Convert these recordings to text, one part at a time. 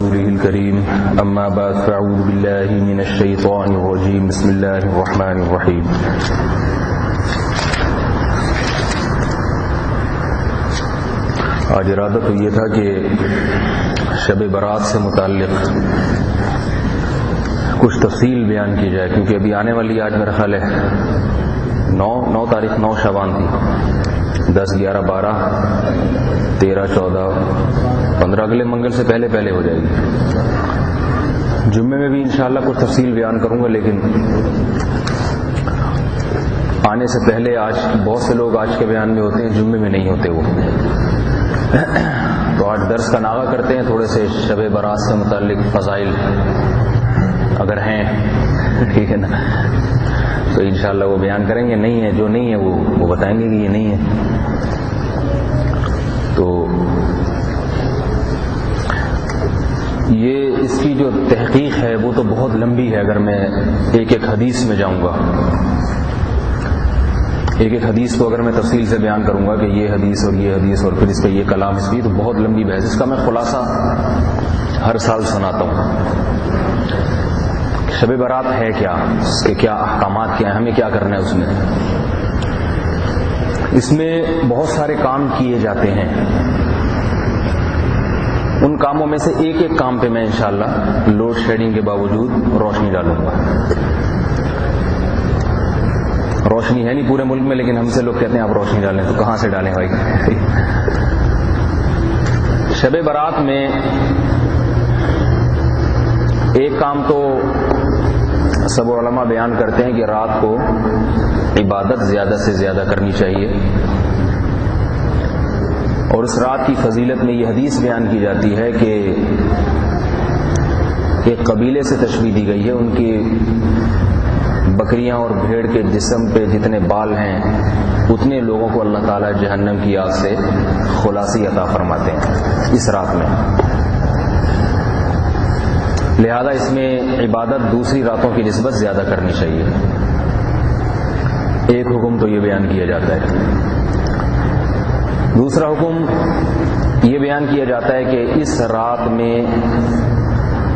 رسوله الكريم اما بعد فاعوذ بالله من الشيطان الرجيم بسم الله الرحمن الرحيم آج ارادہ تو یہ تھا کہ شب برات سے متعلق کچھ تفصیل بیان کی جائے، کیونکہ ابھی آنے والی آج میرا خیال ہے 9 تاریخ 9 شعبان تھی، 10 11 12 13 14 15 اگلے منگل سے پہلے ہو جائے گی۔ جمعے میں بھی انشاءاللہ کچھ تفصیل بیان کروں گا، لیکن آنے سے پہلے آج بہت سے لوگ آج کے بیان میں ہوتے ہیں، جمعے میں نہیں ہوتے وہ، تو آج درس کا ناغہ کرتے ہیں، تھوڑے سے شب برات سے متعلق فضائل اگر ہیں ٹھیک ہے نا، تو انشاءاللہ وہ بیان کریں گے، نہیں ہے جو نہیں ہے وہ بتائیں گے کہ یہ نہیں ہے۔ تو یہ اس کی جو تحقیق ہے وہ تو بہت لمبی ہے، اگر میں ایک حدیث میں جاؤں گا، ایک حدیث کو اگر میں تفصیل سے بیان کروں گا کہ یہ حدیث اور پھر اس پہ یہ کلام، اس کی تو بہت لمبی بحث، اس کا میں خلاصہ ہر سال سناتا ہوں۔ شب برات ہے کیا، اس کے کیا احکامات کیا ہیں، ہمیں کیا کرنا ہے اس میں بہت سارے کام کیے جاتے ہیں۔ ان کاموں میں سے ایک کام پہ میں انشاءاللہ لوڈ شیڈنگ کے باوجود روشنی ڈالوں گا۔ روشنی ہے نہیں پورے ملک میں، لیکن ہم سے لوگ کہتے ہیں آپ روشنی ڈالیں، تو کہاں سے ڈالیں بھائی؟ شب برات میں ایک کام تو سب علماء بیان کرتے ہیں کہ رات کو عبادت زیادہ سے زیادہ کرنی چاہیے، اور اس رات کی فضیلت میں یہ حدیث بیان کی جاتی ہے کہ ایک قبیلے سے تشبیہ دی گئی ہے، ان کی بکریاں اور بھیڑ کے جسم پہ جتنے بال ہیں اتنے لوگوں کو اللہ تعالیٰ جہنم کی آگ سے خلاصی عطا فرماتے ہیں اس رات میں، لہذا اس میں عبادت دوسری راتوں کی نسبت زیادہ کرنی چاہیے۔ ایک حکم تو یہ بیان کیا جاتا ہے۔ دوسرا حکم یہ بیان کیا جاتا ہے کہ اس رات میں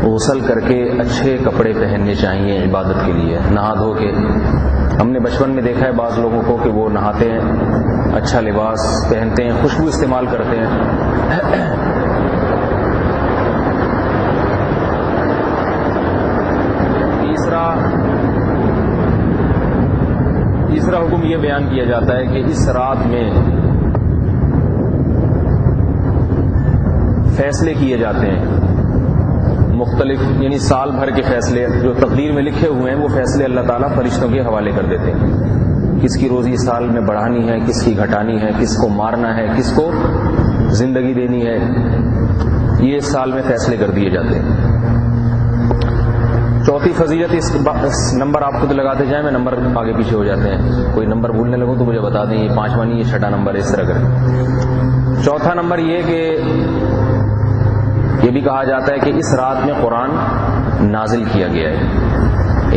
غسل کر کے اچھے کپڑے پہننے چاہیے عبادت کے لیے، نہا دھو کے۔ ہم نے بچپن میں دیکھا ہے بعض لوگوں کو کہ وہ نہاتے ہیں، اچھا لباس پہنتے ہیں، خوشبو استعمال کرتے ہیں۔ تیسرا حکم یہ بیان کیا جاتا ہے کہ اس رات میں فیصلے کیے جاتے ہیں مختلف، یعنی سال بھر کے فیصلے جو تقدیر میں لکھے ہوئے ہیں، وہ فیصلے اللہ تعالیٰ فرشتوں کے حوالے کر دیتے ہیں۔ کس کی روزی سال میں بڑھانی ہے، کس کی گھٹانی ہے، کس کو مارنا ہے، کس کو زندگی دینی ہے، یہ اس سال میں فیصلے کر دیے جاتے ہیں۔ چوتھی فضیلت، اس نمبر آپ خود لگاتے جائیں، میں نمبر آگے پیچھے ہو جاتے ہیں، کوئی نمبر بھولنے لگوں تو مجھے بتا دیں، یہ 5واں نہیں، یہ 6واں نمبر ہے، اس طرح کریں۔ چوتھا نمبر یہ کہ یہ بھی کہا جاتا ہے کہ اس رات میں قرآن نازل کیا گیا ہے،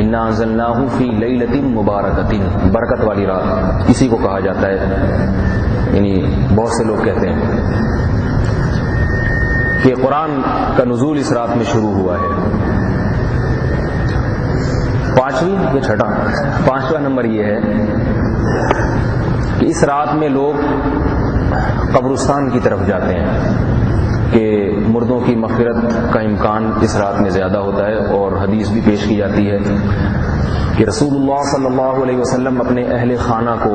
انا انزلناہ فی لیلۃ مبارکۃ، برکت والی رات اسی کو کہا جاتا ہے، یعنی بہت سے لوگ کہتے ہیں کہ قرآن کا نزول اس رات میں شروع ہوا ہے۔ پانچواں نمبر یہ ہے کہ اس رات میں لوگ قبرستان کی طرف جاتے ہیں، کہ مردوں کی مغفرت کا امکان اس رات میں زیادہ ہوتا ہے، اور حدیث بھی پیش کی جاتی ہے کہ رسول اللہ صلی اللہ علیہ وسلم اپنے اہل خانہ کو،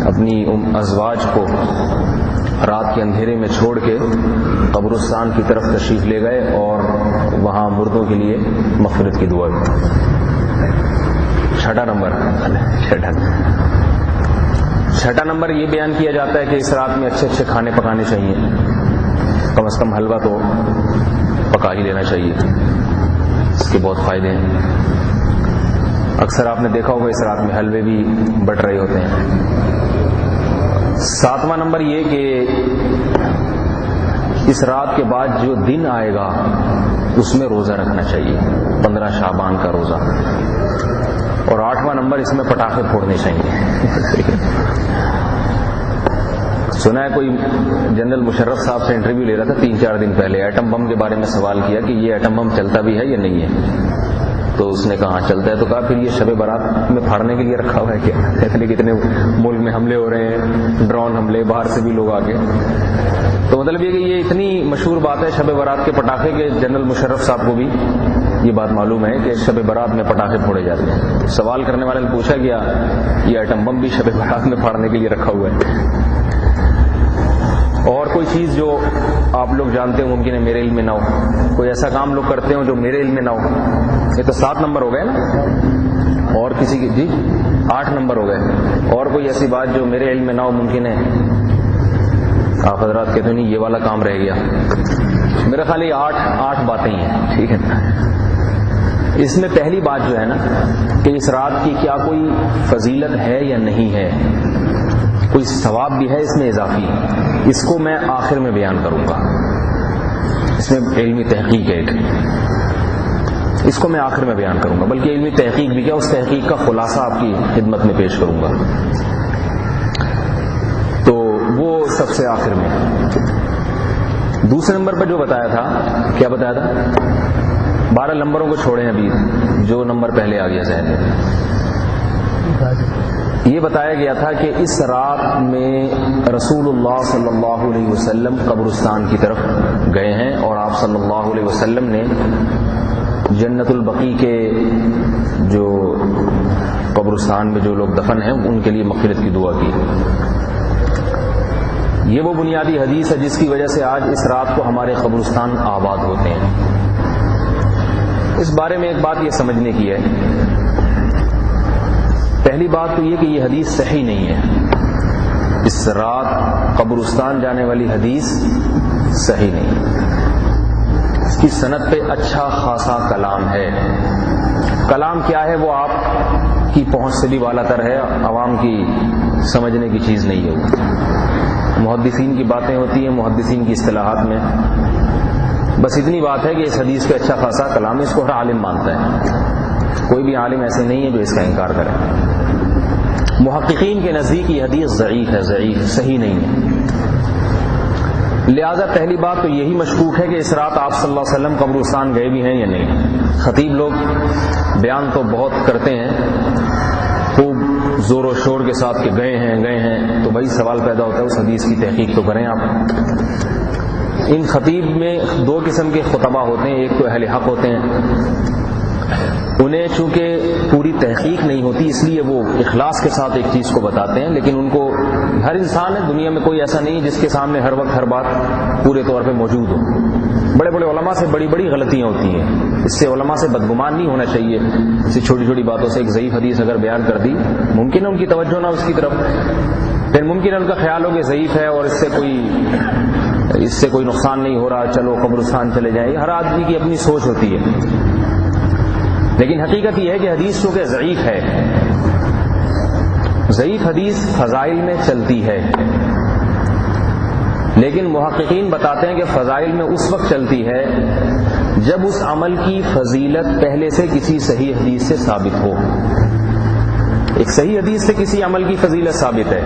اپنی ازواج کو رات کے اندھیرے میں چھوڑ کے قبرستان کی طرف تشریف لے گئے اور وہاں مردوں کے لیے مغفرت کی دعا کی۔ 6واں نمبر یہ بیان کیا جاتا ہے کہ اس رات میں اچھے کھانے پکانے چاہیے، کم از کم حلوہ تو پکا ہی لینا چاہیے، اس کے بہت فائدے ہیں۔ اکثر آپ نے دیکھا ہوگا اس رات میں حلوے بھی بٹ رہے ہوتے ہیں۔ 7واں نمبر یہ کہ اس رات کے بعد جو دن آئے گا اس میں روزہ رکھنا چاہیے، 15 شعبان کا روزہ۔ اور 8واں نمبر، اس میں پٹاخے پھوڑنے چاہیے۔ سنا ہے کوئی جنرل مشرف صاحب سے انٹرویو لے رہا تھا 3-4 دن پہلے، ایٹم بم کے بارے میں سوال کیا کہ یہ ایٹم بم چلتا بھی ہے یا نہیں ہے، تو اس نے کہا چلتا ہے، تو کہا پھر یہ شب برات میں پھاڑنے کے لیے رکھا ہوا ہے کیا؟ اتنے کتنے ملک میں حملے ہو رہے ہیں، ڈرون حملے، باہر سے بھی لوگ آ کے، تو مطلب یہ کہ یہ اتنی مشہور بات ہے شب برات کے پٹاخے کے، جنرل مشرف صاحب کو بھی یہ بات معلوم ہے کہ شب برات میں پٹاخے پھوڑے جاتے ہیں۔ سوال کرنے والے نے پوچھا گیا یہ ایٹم بم بھی شب برات میں پھاڑنے کے لیے رکھا ہوا ہے؟ اور کوئی چیز جو آپ لوگ جانتے ہو ممکن ہے میرے علم میں نہ ہو، کوئی ایسا کام لوگ کرتے ہو جو میرے علم میں نہ ہو، یہ تو 7 نمبر ہو گئے نا، اور کسی کی جی 8 نمبر ہو گئے، اور کوئی ایسی بات جو میرے علم میں نہ ہو ممکن ہے؟ آپ حضرات کہتے ہیں نہیں یہ والا کام رہ گیا، میرا خیال یہ 8 باتیں ہی ہیں، ٹھیک ہے نا۔ اس میں پہلی بات جو ہے نا کہ اس رات کی کیا کوئی فضیلت ہے یا نہیں ہے، کوئی ثواب بھی ہے اس میں اضافی، اس کو میں آخر میں بیان کروں گا، اس میں علمی تحقیق ہے، اس کو میں آخر میں بیان کروں گا، بلکہ علمی تحقیق بھی کیا، اس تحقیق کا خلاصہ آپ کی خدمت میں پیش کروں گا، تو وہ سب سے آخر میں۔ دوسرے نمبر پر جو بتایا تھا، کیا بتایا تھا؟ 12 نمبروں کو چھوڑیں ابھی، جو نمبر پہلے آ گیا ذہن میں، یہ بتایا گیا تھا کہ اس رات میں رسول اللہ صلی اللہ علیہ وسلم قبرستان کی طرف گئے ہیں، اور آپ صلی اللہ علیہ وسلم نے جنت البقیع کے جو قبرستان میں جو لوگ دفن ہیں ان کے لیے مغفرت کی دعا کی۔ یہ وہ بنیادی حدیث ہے جس کی وجہ سے آج اس رات کو ہمارے قبرستان آباد ہوتے ہیں۔ اس بارے میں ایک بات یہ سمجھنے کی ہے، پہلی بات تو یہ کہ یہ حدیث صحیح نہیں ہے، اس رات قبرستان جانے والی حدیث صحیح نہیں، اس کی سند پہ اچھا خاصا کلام ہے۔ کلام کیا ہے وہ آپ کی پہنچ سے بھی بالا تر ہے، عوام کی سمجھنے کی چیز نہیں ہے، محدثین کی باتیں ہوتی ہیں، محدثین کی اصطلاحات میں، بس اتنی بات ہے کہ اس حدیث پہ اچھا خاصا کلام ہے، اس کو ہر عالم مانتا ہے، کوئی بھی عالم ایسے نہیں ہے جو اس کا انکار کرے۔ محققین کے نزدیک یہ حدیث ضعیف ہے، ضعیف، صحیح نہیں ہے، لہذا پہلی بات تو یہی مشکوک ہے کہ اس رات آپ صلی اللہ علیہ وسلم قبرستان گئے بھی ہیں یا نہیں۔ خطیب لوگ بیان تو بہت کرتے ہیں خوب زور و شور کے ساتھ کہ گئے ہیں، تو بھائی سوال پیدا ہوتا ہے اس حدیث کی تحقیق تو کریں آپ۔ ان خطیب میں 2 قسم کے خطبہ ہوتے ہیں، ایک تو اہل حق ہوتے ہیں، انہیں چونکہ پوری تحقیق نہیں ہوتی اس لیے وہ اخلاص کے ساتھ ایک چیز کو بتاتے ہیں، لیکن ان کو ہر انسان ہے دنیا میں، کوئی ایسا نہیں جس کے سامنے ہر وقت ہر بات پورے طور پہ موجود ہو۔ بڑے بڑے علماء سے بڑی بڑی غلطیاں ہوتی ہیں، اس سے علماء سے بدگمان نہیں ہونا چاہیے، اس چھوٹی چھوٹی باتوں سے ایک ضعیف حدیث اگر بیان کر دی ممکن ہے ان کی توجہ نہ اس کی طرف، پھر ممکن ہے ان کا خیال ہو کہ ضعیف ہے اور اس سے کوئی نقصان نہیں ہو رہا، چلو قبرستان چلے جائیں، ہر آدمی کی اپنی سوچ ہوتی ہے، لیکن حقیقت یہ ہے کہ حدیث چونکہ ضعیف ہے، ضعیف حدیث فضائل میں چلتی ہے، لیکن محققین بتاتے ہیں کہ فضائل میں اس وقت چلتی ہے جب اس عمل کی فضیلت پہلے سے کسی صحیح حدیث سے ثابت ہو۔ ایک صحیح حدیث سے کسی عمل کی فضیلت ثابت ہے،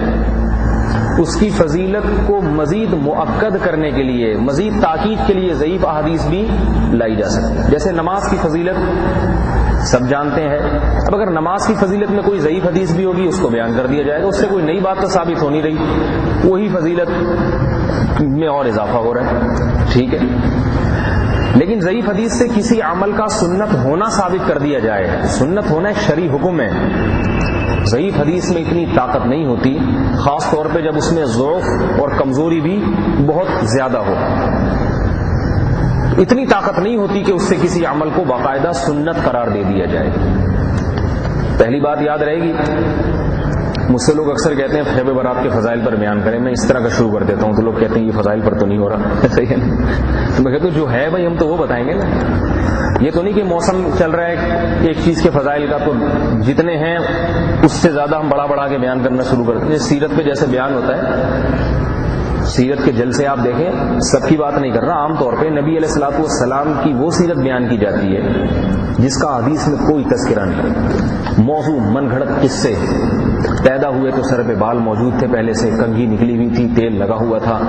اس کی فضیلت کو مزید مؤکد کرنے کے لیے، مزید تاکید کے لیے ضعیف احادیث بھی لائی جا سکتی ہے۔ جیسے نماز کی فضیلت سب جانتے ہیں، اب اگر نماز کی فضیلت میں کوئی ضعیف حدیث بھی ہوگی اس کو بیان کر دیا جائے گا، اس سے کوئی نئی بات تو ثابت ہو نہیں رہی، وہی فضیلت میں اور اضافہ ہو رہا ہے، ٹھیک ہے۔ لیکن ضعیف حدیث سے کسی عمل کا سنت ہونا ثابت کر دیا جائے، سنت ہونا ایک شرعی حکم ہے، ضعیف حدیث میں اتنی طاقت نہیں ہوتی، خاص طور پہ جب اس میں ضعف اور کمزوری بھی بہت زیادہ ہو، اتنی طاقت نہیں ہوتی کہ اس سے کسی عمل کو باقاعدہ سنت قرار دے دیا جائے۔ پہلی بات یاد رہے گی، مجھ سے لوگ اکثر کہتے ہیں شب برات کے فضائل پر بیان کریں، میں اس طرح کا شروع کر دیتا ہوں تو لوگ کہتے ہیں یہ فضائل پر تو نہیں ہو رہا، صحیح ہے نا؟ تو میں کہتا ہوں جو ہے بھائی ہم تو وہ بتائیں گے نا، یہ تو نہیں کہ موسم چل رہا ہے ایک چیز کے فضائل کا تو جتنے ہیں اس سے زیادہ ہم بڑا کے بیان کرنا شروع کرتے ہیں۔ سیرت پہ جیسے بیان ہوتا ہے، سیرت کے جلسے آپ دیکھیں، سب کی بات نہیں کر رہا، عام طور پہ نبی علیہ الصلوۃ والسلام کی وہ سیرت بیان کی جاتی ہے جس کا حدیث میں کوئی تذکرہ نہیں، موضوع من گھڑت قصے، پیدا ہوئے تو سر پہ بال موجود تھے پہلے سے، کنگھی نکلی ہوئی تھی، تیل لگا ہوا تھا.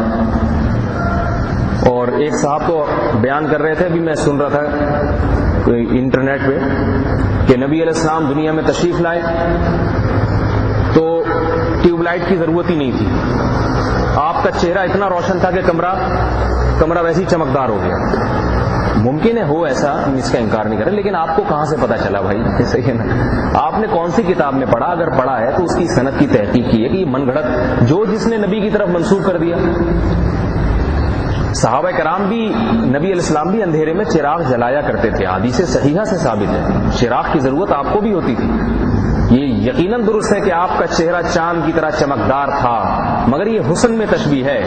اور ایک صاحب تو بیان کر رہے تھے، ابھی میں سن رہا تھا انٹرنیٹ پہ، کہ نبی علیہ السلام دنیا میں تشریف لائے تو ٹیوب لائٹ کی ضرورت ہی نہیں تھی، آپ کا چہرہ اتنا روشن تھا کہ کمرہ ویسے ہی چمکدار ہو گیا. ممکن ہے ہو ایسا، ہم اس کا انکار نہیں کر رہے، لیکن آپ کو کہاں سے پتا چلا بھائی؟ صحیح ہے نا؟ آپ نے کون سی کتاب میں پڑھا؟ اگر پڑھا ہے تو اس کی سند کی تحقیق کی ہے کہ یہ من گھڑت جو جس نے نبی کی طرف منسوخ کر دیا. صحابہ کرام بھی، نبی علیہ السلام بھی اندھیرے میں چراغ جلایا کرتے تھے، حدیث صحیحہ سے ثابت ہے. چراغ کی ضرورت آپ کو بھی ہوتی تھی. یہ یقیناً درست ہے کہ آپ کا چہرہ چاند کی طرح چمکدار تھا، مگر یہ حسن میں تشبیہ ہے.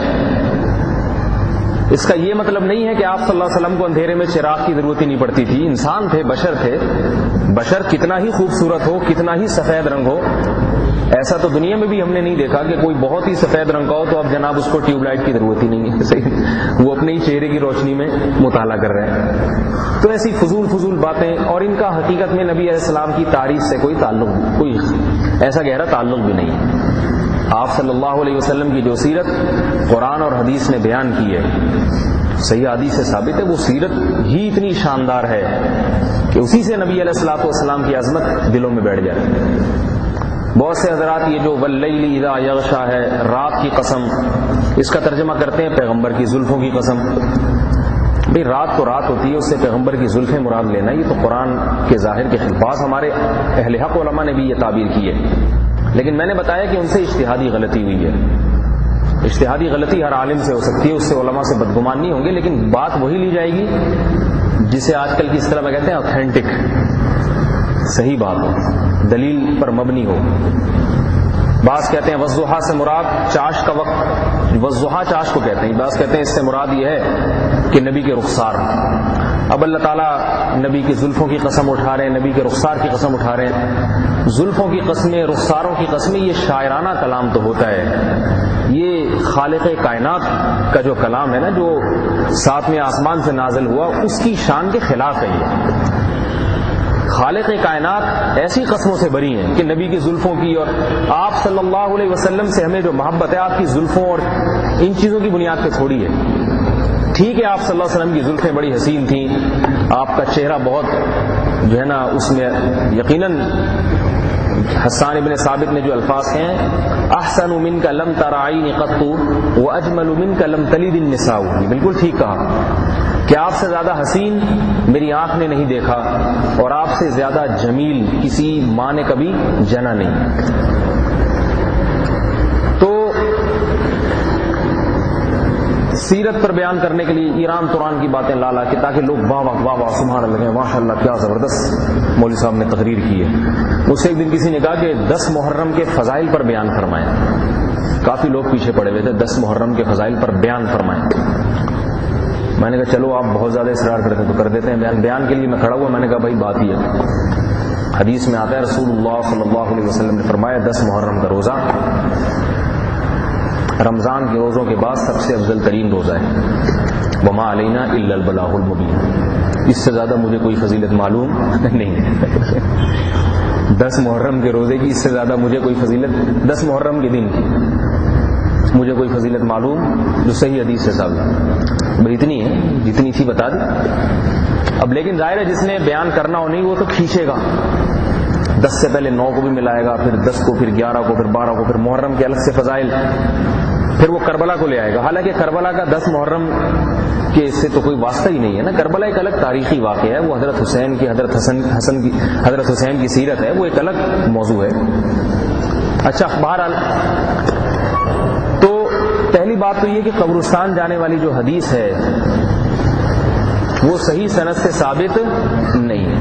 اس کا یہ مطلب نہیں ہے کہ آپ صلی اللہ علیہ وسلم کو اندھیرے میں چراغ کی ضرورت ہی نہیں پڑتی تھی. انسان تھے، بشر تھے، بشر کتنا ہی خوبصورت ہو، کتنا ہی سفید رنگ ہو، ایسا تو دنیا میں بھی ہم نے نہیں دیکھا کہ کوئی بہت ہی سفید رنگ کا ہو تو اب جناب اس کو ٹیوب لائٹ کی ضرورت ہی نہیں ہے. وہ اپنے ہی چہرے کی روشنی میں مطالعہ کر رہے ہیں. تو ایسی فضول باتیں، اور ان کا حقیقت میں نبی علیہ السلام کی تعریف سے کوئی تعلق، کوئی ایسا گہرا تعلق بھی نہیں ہے. آپ صلی اللہ علیہ وسلم کی جو سیرت قرآن اور حدیث نے بیان کی ہے، صحیح حدیث سے ثابت ہے، وہ سیرت ہی اتنی شاندار ہے کہ اسی سے نبی علیہ الصلوۃ والسلام کی عظمت دلوں میں بیٹھ جاتی ہے. بہت سے حضرات یہ جو واللیل اذا یغشا ہے، رات کی قسم، اس کا ترجمہ کرتے ہیں پیغمبر کی زلفوں کی قسم. بھئی رات تو رات ہوتی ہے، اس سے پیغمبر کی زلفیں مراد لینا، یہ تو قرآن کے ظاہر کے خلاف. ہمارے اہل حق علماء نے بھی یہ تعبیر کی ہے، لیکن میں نے بتایا کہ ان سے اجتہادی غلطی ہوئی ہے. اجتہادی غلطی ہر عالم سے ہو سکتی ہے، اس سے علماء سے بدگمان نہیں ہوں گے، لیکن بات وہی لی جائے گی جسے آج کل کی اصطلاح میں کہتے ہیں اوتھینٹک، صحیح بات ہو، دلیل پر مبنی ہو. بعض کہتے ہیں والضحیٰ سے مراد چاش کا وقت، والضحیٰ چاش کو کہتے ہیں. بعض کہتے ہیں اس سے مراد یہ ہے کہ نبی کے رخسار. اب اللہ تعالیٰ نبی کی زلفوں کی قسم اٹھا رہے ہیں، نبی کے رخسار کی قسم اٹھا رہے ہیں. زلفوں کی قسمیں، رخساروں کی قسمیں، یہ شاعرانہ کلام تو ہوتا ہے، یہ خالق کائنات کا جو کلام ہے نا، جو ساتویں آسمان سے نازل ہوا، اس کی شان کے خلاف ہے. یہ خالق کائنات ایسی قسموں سے بری ہیں کہ نبی کی زلفوں کی، اور آپ صلی اللہ علیہ وسلم سے ہمیں جو محبت ہے آپ کی زلفوں اور ان چیزوں کی بنیاد پہ تھوڑی ہے. ٹھیک ہے آپ صلی اللہ علیہ وسلم کی زلفیں بڑی حسین تھیں، آپ کا چہرہ بہت جو ہے نا اس میں یقیناً حسان ابن ثابت نے جو الفاظ ہیں احسن منک لم تر عینی قط واجمل منک لم تلد النساء، بالکل ٹھیک کہا کہ آپ سے زیادہ حسین میری آنکھ نے نہیں دیکھا، اور آپ سے زیادہ جمیل کسی ماں نے کبھی جنا نہیں. تو سیرت پر بیان کرنے کے لیے ایران توران کی باتیں لا لا کے تاکہ لوگ واہ واہ واہ واہ سبحان اللہ ماشاء اللہ کیا زبردست مولوی صاحب نے تقریر کی ہے. مجھ سے ایک دن کسی نے کہا کہ 10 محرم کے فضائل پر بیان فرمائیں. کافی لوگ پیچھے پڑے ہوئے تھے، 10 محرم کے فضائل پر بیان فرمائیں. میں نے کہا چلو آپ بہت زیادہ اصرار کرتے ہیں تو کر دیتے ہیں بیان کے لیے میں کھڑا ہوا. میں نے کہا بھائی بات ہی ہے، حدیث میں آتا ہے رسول اللہ صلی اللہ علیہ وسلم نے فرمایا 10 محرم کا روزہ رمضان کے روزوں کے بعد سب سے افضل ترین روزہ ہے. وما علینا الا البلاغ المبین، اس سے زیادہ مجھے کوئی فضیلت معلوم نہیں ہے. 10 محرم کے روزے کی اس سے زیادہ مجھے کوئی فضیلت، 10 محرم کے دن مجھے کوئی فضیلت معلوم جو صحیح حدیث سے ثابت. بھئی اتنی ہے جتنی تھی بتا دی. اب لیکن ظاہر ہے جس نے بیان کرنا ہو نہیں وہ تو کھینچے گا، 10 سے پہلے 9 کو بھی ملائے گا، پھر 10 کو، پھر 11 کو، پھر 12 کو، پھر محرم کے الگ سے فضائل، پھر وہ کربلا کو لے آئے گا. حالانکہ کربلا کا 10 محرم کے اس سے تو کوئی واسطہ ہی نہیں ہے نا. کربلا ایک الگ تاریخی واقعہ ہے، وہ حضرت حسین کی، حضرت حسین کی سیرت ہے، وہ ایک الگ موضوع ہے. اچھا بہرحال تو پہلی بات تو یہ کہ قبرستان جانے والی جو حدیث ہے وہ صحیح سند سے ثابت نہیں ہے.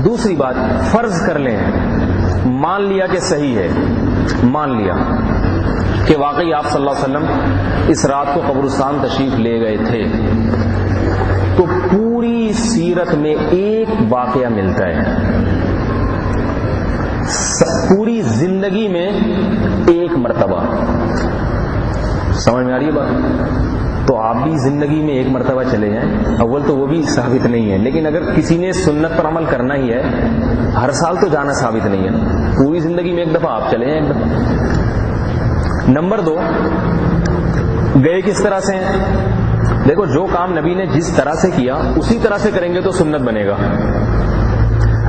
دوسری بات، فرض کر لیں، مان لیا کہ صحیح ہے، مان لیا کہ واقعی آپ صلی اللہ علیہ وسلم اس رات کو قبرستان تشریف لے گئے تھے، تو پوری سیرت میں ایک واقعہ ملتا ہے، پوری زندگی میں ایک مرتبہ سمجھ میں آ رہی ہے بات؟ تو آپ بھی زندگی میں ایک مرتبہ چلے جائیں. اول تو وہ بھی ثابت نہیں ہے، لیکن اگر کسی نے سنت پر عمل کرنا ہی ہے ہر سال تو جانا ثابت نہیں ہے. پوری زندگی میں ایک دفعہ آپ چلے جائیں ایک دفعہ. نمبر 2، گئے کس طرح سے ہیں؟ دیکھو جو کام نبی نے جس طرح سے کیا اسی طرح سے کریں گے تو سنت بنے گا.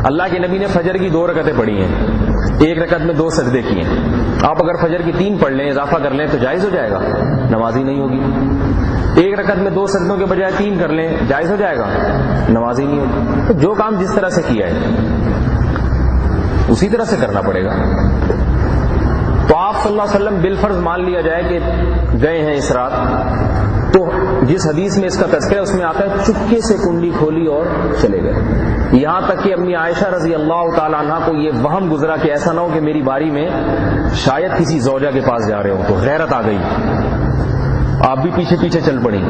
اللہ کے نبی نے فجر کی 2 رکعتیں پڑھی ہیں، 1 رکعت میں 2 سجدے کیے ہیں. آپ اگر فجر کی 3 پڑھ لیں، اضافہ کر لیں تو جائز ہو جائے گا؟ نماز ہی نہیں ہوگی. 1 رکعت میں 2 سجدوں کے بجائے 3 کر لیں، جائز ہو جائے گا؟ نماز ہی نہیں ہوگی. تو جو کام جس طرح سے کیا ہے اسی طرح سے کرنا پڑے گا. تو آپ صلی اللہ علیہ وسلم بالفرض مان لیا جائے کہ گئے ہیں اس رات، تو جس حدیث میں اس کا تذکرہ اس میں آتا ہے چپکے سے کنڈی کھولی اور چلے گئے. یہاں تک کہ امی عائشہ رضی اللہ تعالی عنہ کو یہ وہم گزرا کہ ایسا نہ ہو کہ میری باری میں شاید کسی زوجہ کے پاس جا رہے ہو، تو غیرت آ گئی، آپ بھی پیچھے پیچھے چل پڑی.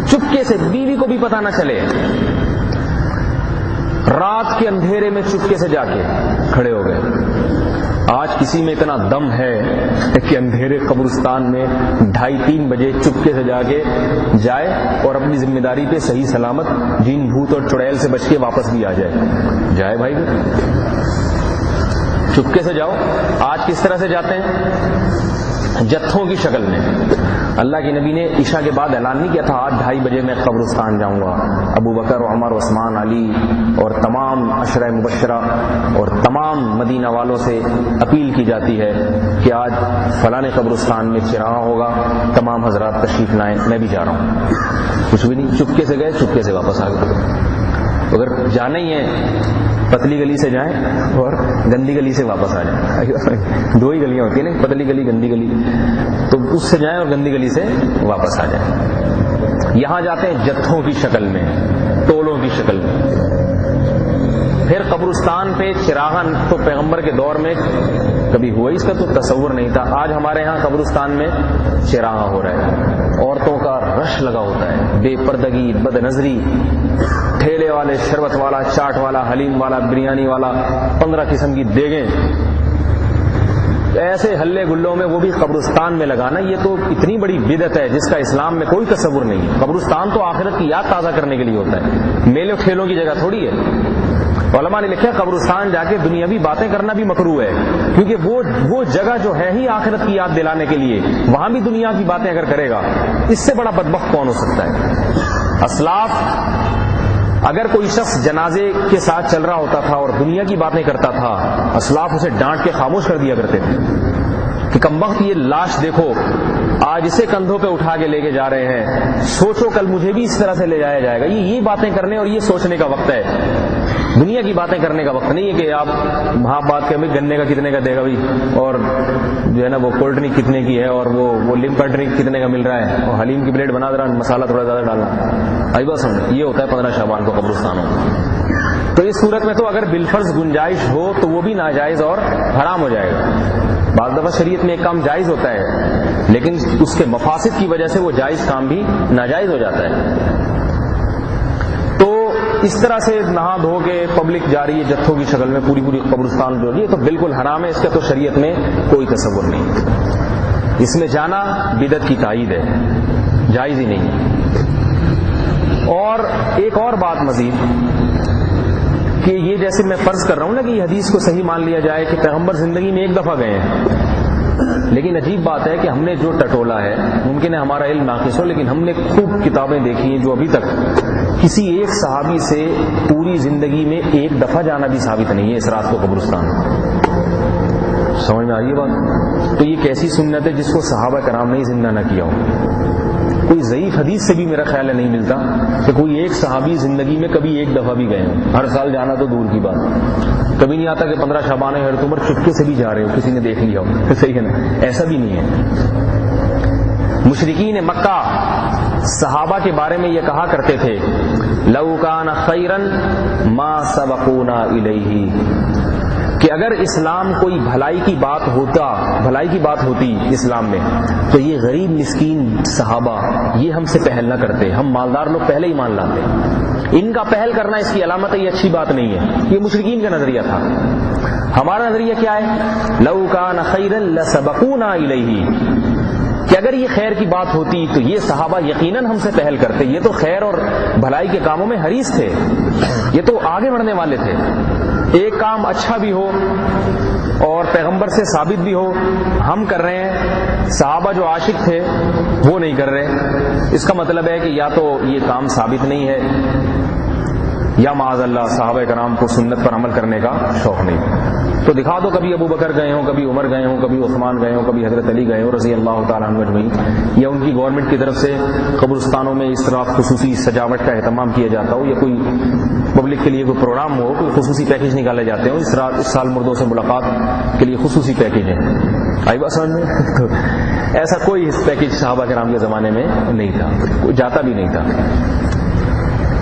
چپکے سے، بیوی کو بھی پتہ نہ چلے، رات کے اندھیرے میں چپکے سے جا کے کھڑے ہو گئے. آج کسی میں اتنا دم ہے کہ اندھیرے قبرستان میں 2:30-3 بجے چپکے سے جا کے جائے اور اپنی ذمہ داری پہ صحیح سلامت جن بھوت اور چڑیل سے بچ کے واپس بھی آ جائے بھائی. چپکے سے جاؤ. آج کس طرح سے جاتے ہیں؟ جتھوں کی شکل میں. اللہ کے نبی نے عشاء کے بعد اعلان نہیں کیا تھا آج 2:30 بجے میں قبرستان جاؤں گا. ابو بکر و عمر و عثمان، علی اور تمام عشرہ مبشرہ اور تمام مدینہ والوں سے اپیل کی جاتی ہے کہ آج فلاں قبرستان میں چراغ ہوگا، تمام حضرات تشریف لائیں، میں بھی جا رہا ہوں. کچھ بھی نہیں، چپکے سے گئے، چپکے سے واپس آ گئے. اگر جانا ہی ہے پتلی گلی سے جائیں اور گندی گلی سے واپس آ جائیں. 2 ہی گلیاں ہوتی ہیں نا، پتلی گلی گندی گلی، تو اس سے جائیں اور گندی گلی سے واپس آ جائیں. یہاں جاتے ہیں جتھوں کی شکل میں، ٹولوں کی شکل میں. پھر قبرستان پہ چراغاں تو پیغمبر کے دور میں کبھی ہوا ہی اس کا تو تصور نہیں تھا. آج ہمارے ہاں قبرستان میں چراغاں ہو رہا ہے، عورتوں کا رش لگا ہوتا ہے، بے پردگی، بد نظری، ٹھیلے والے، شربت والا، چاٹ والا، حلیم والا، بریانی والا، 15 قسم کی دیگیں، ایسے ہلے گلوں میں وہ بھی قبرستان میں لگانا، یہ تو اتنی بڑی بدعت ہے جس کا اسلام میں کوئی تصور نہیں ہے. قبرستان تو آخرت کی یاد تازہ کرنے کے لیے ہوتا ہے، میلے ٹھیلوں کی جگہ تھوڑی ہے. علماء نے لکھا قبرستان جا کے دنیاوی باتیں کرنا بھی مکروہ ہے، کیونکہ وہ جگہ جو ہے ہی آخرت کی یاد دلانے کے لیے، وہاں بھی دنیا کی باتیں اگر کرے گا، اس سے بڑا بدبخت کون ہو سکتا ہے؟ اسلاف، اگر کوئی شخص جنازے کے ساتھ چل رہا ہوتا تھا اور دنیا کی باتیں کرتا تھا، اسلاف اسے ڈانٹ کے خاموش کر دیا کرتے تھے کہ کمبخت یہ لاش دیکھو، آج اسے کندھوں پہ اٹھا کے لے کے جا رہے ہیں، سوچو کل مجھے بھی اس طرح سے لے جایا جائے گا. یہ باتیں کرنے اور یہ سوچنے کا وقت ہے، دنیا کی باتیں کرنے کا وقت نہیں ہے کہ آپ وہاں بات کریں گنے کا کتنے کا دے گا بھائی، اور جو ہے نا وہ کولڈ ڈرنک کتنے کی ہے، اور وہ لم کا ڈرنک کتنے کا مل رہا ہے، اور حلیم کی پلیٹ بنا دے رہا، مسالہ تھوڑا زیادہ ڈالنا. آئی بس یہ ہوتا ہے 15 شعبان کو قبرستانوں میں. تو اس صورت میں تو اگر بالفرض گنجائش ہو تو وہ بھی ناجائز اور حرام ہو جائے گا. بعض دفعہ شریعت میں ایک کام جائز ہوتا ہے لیکن اس کے مفاسد کی وجہ سے وہ جائز کام بھی ناجائز ہو جاتا ہے. تو اس طرح سے نہا دھو کے پبلک جا رہی ہے جتھوں کی شکل میں، پوری قبرستان جو ہے تو بالکل حرام ہے، اس کا تو شریعت میں کوئی تصور نہیں. اس میں جانا بدعت کی تائید ہے، جائز ہی نہیں. اور ایک اور بات مزید کہ یہ جیسے میں فرض کر رہا ہوں نا کہ یہ حدیث کو صحیح مان لیا جائے کہ پیغمبر زندگی میں 1 دفعہ گئے ہیں، لیکن عجیب بات ہے کہ ہم نے جو ٹٹولا ہے، ممکن ہے ہمارا علم ناقص ہو، لیکن ہم نے خوب کتابیں دیکھی ہیں جو ابھی تک کسی ایک صحابی سے پوری زندگی میں 1 دفعہ جانا بھی ثابت نہیں ہے اس رات کو قبرستان. سمجھ میں آ رہی ہے بات؟ تو یہ کیسی سنت ہے جس کو صحابہ کرام نے زندہ نہ کیا ہو. کوئی ضعیف حدیث سے بھی میرا خیال ہے نہیں ملتا کہ کوئی ایک صحابی زندگی میں کبھی 1 دفعہ بھی گئے ہوں. ہر سال جانا تو دور کی بات، کبھی نہیں آتا کہ 15 شعبان حضرت عمر چپکے سے بھی جا رہے ہو، کسی نے دیکھ لیا ہو. صحیح ہے نا؟ ایسا بھی نہیں ہے. مشرکین مکہ صحابہ کے بارے میں یہ کہا کرتے تھے لو کان خیرا ما سبقونا الیہ، کہ اگر اسلام کوئی بھلائی کی بات ہوتی اسلام میں تو یہ غریب مسکین صحابہ یہ ہم سے پہل نہ کرتے، ہم مالدار لوگ پہلے ہی مان لاتے. ان کا پہل کرنا اس کی علامت ہے، یہ اچھی بات نہیں ہے. یہ مشرکین کا نظریہ تھا. ہمارا نظریہ کیا ہے؟ لو کان خیرا لسبقونا الیہ، کہ اگر یہ خیر کی بات ہوتی تو یہ صحابہ یقیناً ہم سے پہل کرتے. یہ تو خیر اور بھلائی کے کاموں میں حریص تھے, یہ تو آگے بڑھنے والے تھے. ایک کام اچھا بھی ہو اور پیغمبر سے ثابت بھی ہو, ہم کر رہے ہیں, صحابہ جو عاشق تھے وہ نہیں کر رہے, اس کا مطلب ہے کہ یا تو یہ کام ثابت نہیں ہے یا معاذ اللہ صحابہ کرام کو سنت پر عمل کرنے کا شوق نہیں. تو دکھا دو کبھی ابو بکر گئے ہوں, کبھی عمر گئے ہوں, کبھی عثمان گئے ہوں, کبھی حضرت علی گئے ہوں رضی اللہ تعالیٰ عنہ اجمعین, یا ان کی گورنمنٹ کی طرف سے قبرستانوں میں اس طرح خصوصی سجاوٹ کا اہتمام کیا جاتا ہو, یا کوئی پبلک کے لیے کوئی پروگرام ہو, کوئی خصوصی پیکج نکالے جاتے ہوں, اس سال مردوں سے ملاقات کے لیے خصوصی پیکج ہے. آئی بات سمجھ میں؟ تو ایسا کوئی پیکج صحابہ کرام کے زمانے میں نہیں تھا, کوئی جاتا بھی نہیں تھا.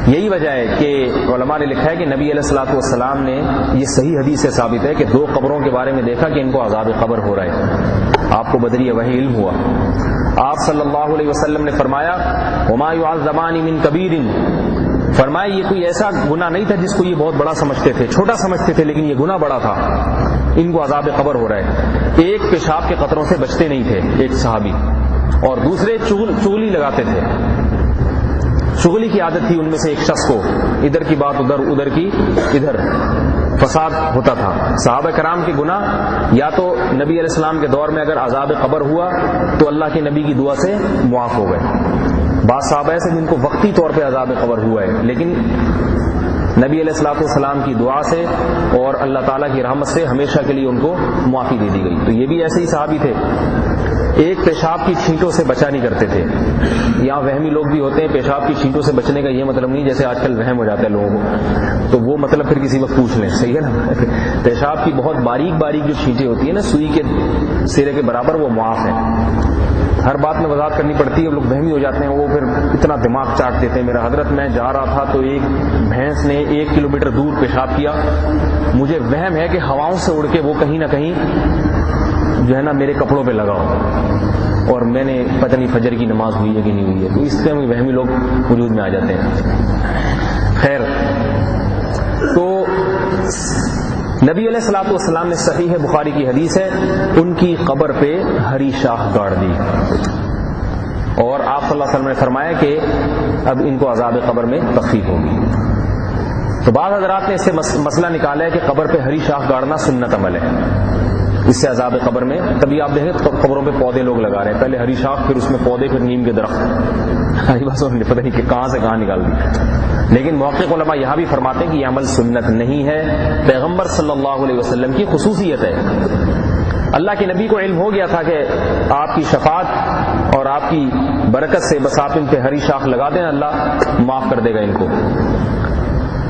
یہی وجہ ہے کہ علماء نے لکھا ہے کہ نبی علیہ الصلوۃ والسلام نے, یہ صحیح حدیث سے ثابت ہے کہ 2 قبروں کے بارے میں دیکھا کہ ان کو عذاب قبر ہو رہا ہے. آپ کو بدری وحی علم ہوا. آپ صلی اللہ علیہ وسلم نے فرمایا وما يعذبان من کبیر, فرمایا یہ کوئی ایسا گناہ نہیں تھا جس کو یہ بہت بڑا سمجھتے تھے, چھوٹا سمجھتے تھے, لیکن یہ گناہ بڑا تھا, ان کو عذاب قبر ہو رہا ہے. ایک پیشاب کے قطروں سے بچتے نہیں تھے ایک صحابی, اور دوسرے چغلی لگاتے تھے. چغلی کی عادت تھی ان میں سے ایک شخص کو, ادھر کی بات ادھر, ادھر کی ادھر, فساد ہوتا تھا. صحابہ کرام کے گناہ یا تو نبی علیہ السلام کے دور میں اگر عذاب قبر ہوا تو اللہ کے نبی کی دعا سے معاف ہو گئے. بعض صحابہ سے جن کو وقتی طور پہ عذاب قبر ہوا ہے, لیکن نبی علیہ الصلوۃ والسلام کی دعا سے اور اللہ تعالیٰ کی رحمت سے ہمیشہ کے لیے ان کو معافی دے دی گئی. تو یہ بھی ایسے ہی صحابی تھے, ایک پیشاب کی چھینٹوں سے بچا نہیں کرتے تھے. یہاں وہمی لوگ بھی ہوتے ہیں, پیشاب کی چھینٹوں سے بچنے کا یہ مطلب نہیں جیسے آج کل وہم ہو جاتا ہے لوگوں کو, تو وہ مطلب پھر کسی وقت پوچھ لیں, صحیح ہے نا. پیشاب کی بہت باریک باریک جو چھینٹیں ہوتی ہیں نا, سوئی کے سرے کے برابر, وہ معاف ہیں. ہر بات میں وضاحت کرنی پڑتی ہے, لوگ وہمی ہو جاتے ہیں, وہ پھر اتنا دماغ چاٹ دیتے ہیں. میرا حضرت میں جا رہا تھا تو ایک بھینس نے 1 کلومیٹر دور پیشاب کیا, مجھے وہم ہے کہ ہواؤں سے اڑ کے وہ کہیں نہ کہیں جو ہے نا میرے کپڑوں پہ لگا ہو, اور میں نے پتہ نہیں فجر کی نماز ہوئی ہے کہ نہیں ہوئی ہے. تو اس طرح وہمی لوگ وجود میں آ جاتے ہیں. خیر, تو نبی علیہ الصلوۃ والسلام نے, صحیح ہے بخاری کی حدیث ہے, ان کی قبر پہ ہری شاخ گاڑ دی, اور آپ صلی اللہ علیہ وسلم نے فرمایا کہ اب ان کو عذاب قبر میں تخفیف ہوگی. تو بعض حضرات نے اس سے مسئلہ نکالا ہے کہ قبر پہ ہری شاخ گاڑنا سنت عمل ہے, اس سے عذاب قبر میں. تبھی آپ دیکھیں قبروں پہ پودے لوگ لگا رہے ہیں, پہلے ہری شاخ, پھر اس میں پودے, پھر نیم کے درخت. بس پتہ نہیں کہ کہاں سے کہاں نکال دی. لیکن محقق علماء یہاں بھی فرماتے ہیں کہ یہ عمل سنت نہیں ہے, پیغمبر صلی اللہ علیہ وسلم کی خصوصیت ہے. اللہ کے نبی کو علم ہو گیا تھا کہ آپ کی شفاعت اور آپ کی برکت سے بس آپ ان پہ ہری شاخ لگا دیں, اللہ معاف کر دے گا ان کو.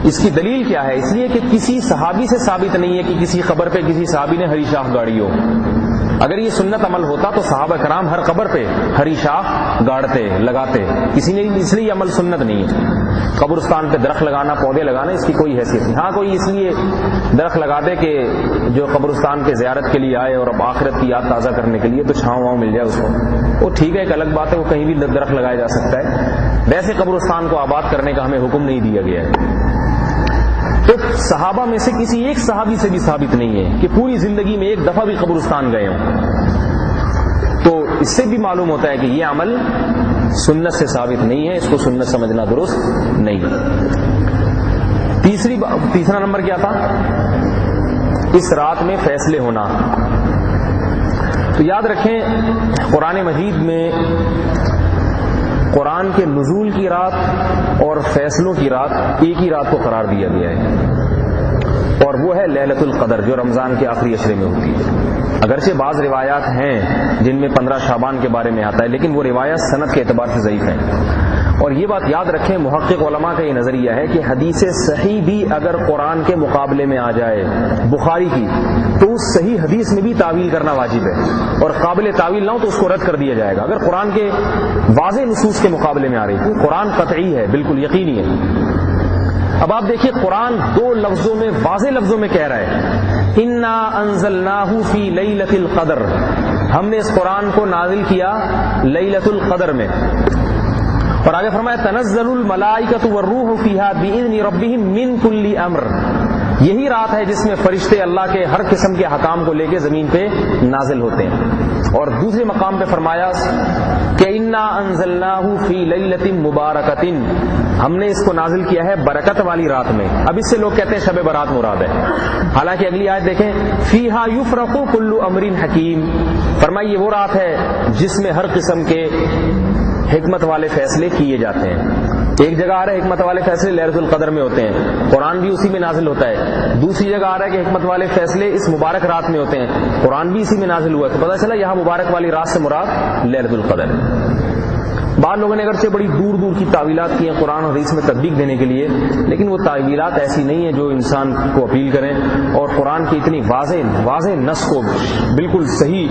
اس کی دلیل کیا ہے؟ اس لیے کہ کسی صحابی سے ثابت نہیں ہے کہ کسی قبر پہ کسی صحابی نے ہری شاخ گاڑی ہو. اگر یہ سنت عمل ہوتا تو صحابہ کرام ہر قبر پہ ہری شاخ گاڑتے, لگاتے. کسی نے, اس لیے یہ عمل سنت نہیں ہے. قبرستان پہ درخت لگانا, پودے لگانا, اس کی کوئی حیثیت نہیں. ہاں کوئی اس لیے درخت لگا دے کہ جو قبرستان کے زیارت کے لیے آئے اور اب آخرت کی یاد تازہ کرنے کے لیے, تو چھاؤں واؤں مل جائے اس کو, وہ ٹھیک ہے, ایک الگ بات ہے, وہ کہیں بھی درخت لگایا جا سکتا ہے. ویسے قبرستان کو آباد کرنے کا ہمیں حکم نہیں دیا گیا ہے. تو صحابہ میں سے کسی ایک صحابی سے بھی ثابت نہیں ہے کہ پوری زندگی میں ایک دفعہ بھی قبرستان گئے ہوں. تو اس سے بھی معلوم ہوتا ہے کہ یہ عمل سنت سے ثابت نہیں ہے, اس کو سنت سمجھنا درست نہیں ہے. تیسرا نمبر کیا تھا؟ اس رات میں فیصلے ہونا. تو یاد رکھیں, قرآن مجید میں قرآن کے نزول کی رات اور فیصلوں کی رات ایک ہی رات کو قرار دیا گیا ہے, اور وہ ہے لیلۃ القدر, جو رمضان کے آخری عشرے میں ہوتی ہے. اگرچہ بعض روایات ہیں جن میں 15 شعبان کے بارے میں آتا ہے, لیکن وہ روایات سند کے اعتبار سے ضعیف ہیں. اور یہ بات یاد رکھیں, محقق علماء کا یہ نظریہ ہے کہ حدیث صحیح بھی اگر قرآن کے مقابلے میں آ جائے, بخاری کی, تو اس صحیح حدیث میں بھی تعویل کرنا واجب ہے, اور قابل تعویل نہ ہو تو اس کو رد کر دیا جائے گا اگر قرآن کے واضح نصوص کے مقابلے میں آ رہی ہے. قرآن قطعی ہے, بالکل یقینی ہے. اب آپ دیکھیے, قرآن 2 لفظوں میں, واضح لفظوں میں کہہ رہا ہے, انا انزلناہ فی لیلۃ القدر, ہم نے اس قرآن کو نازل کیا لیلۃ القدر میں. اور آگے فرمایا تنزل الملائکۃ والروح فیہا باذن ربہم من کل امر, یہی رات ہے جس میں فرشتے اللہ کے ہر قسم کے احکام کو لے کے زمین پہ نازل ہوتے ہیں۔ اور دوسرے مقام پہ فرمایا کہ انا انزلناہ فی لیلۃ مبارکۃ، ہم نے اس کو نازل کیا ہے برکت والی رات میں۔ اب اس سے لوگ کہتے ہیں شب برات مراد ہے، حالانکہ اگلی آیت دیکھیں، فیہا یفرق کل امر حکیم، فرمائی یہ وہ رات ہے جس میں ہر قسم کے حکمت والے فیصلے کیے جاتے ہیں۔ ایک جگہ آ رہا ہے حکمت والے فیصلے لیلۃ القدر میں ہوتے ہیں، قرآن بھی اسی میں نازل ہوتا ہے۔ دوسری جگہ آ رہا ہے کہ حکمت والے فیصلے اس مبارک رات میں ہوتے ہیں، قرآن بھی اسی میں نازل ہوا ہے، تو پتہ چلا یہاں مبارک والی رات سے مراد لیلۃ القدر ہے۔ بعض لوگوں نے اگرچہ بڑی دور دور کی تعویلات کی ہیں قرآن اور حدیث میں تطبیق دینے کے لیے، لیکن وہ تعویلات ایسی نہیں ہیں جو انسان کو اپیل کریں، اور قرآن کی اتنی واضح نص کو، بالکل صحیح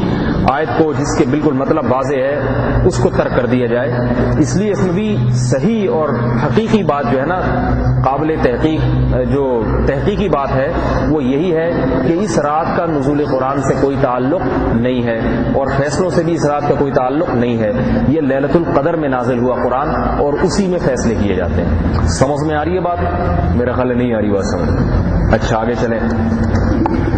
آیت کو جس کے بالکل مطلب واضح ہے، اس کو ترک کر دیا جائے۔ اس لیے اس میں بھی صحیح اور حقیقی بات جو ہے نا، قابل تحقیق جو تحقیقی بات ہے وہ یہی ہے کہ اس رات کا نزول قرآن سے کوئی تعلق نہیں ہے، اور فیصلوں سے بھی اس رات کا کوئی تعلق نہیں ہے۔ یہ لیلۃ القدر میں نازل ہوا قرآن اور اسی میں فیصلے کیے جاتے ہیں۔ سمجھ میں آ رہی ہے بات؟ میرا خیال ہے نہیں آ رہی بات سمجھ۔ اچھا آگے چلیں،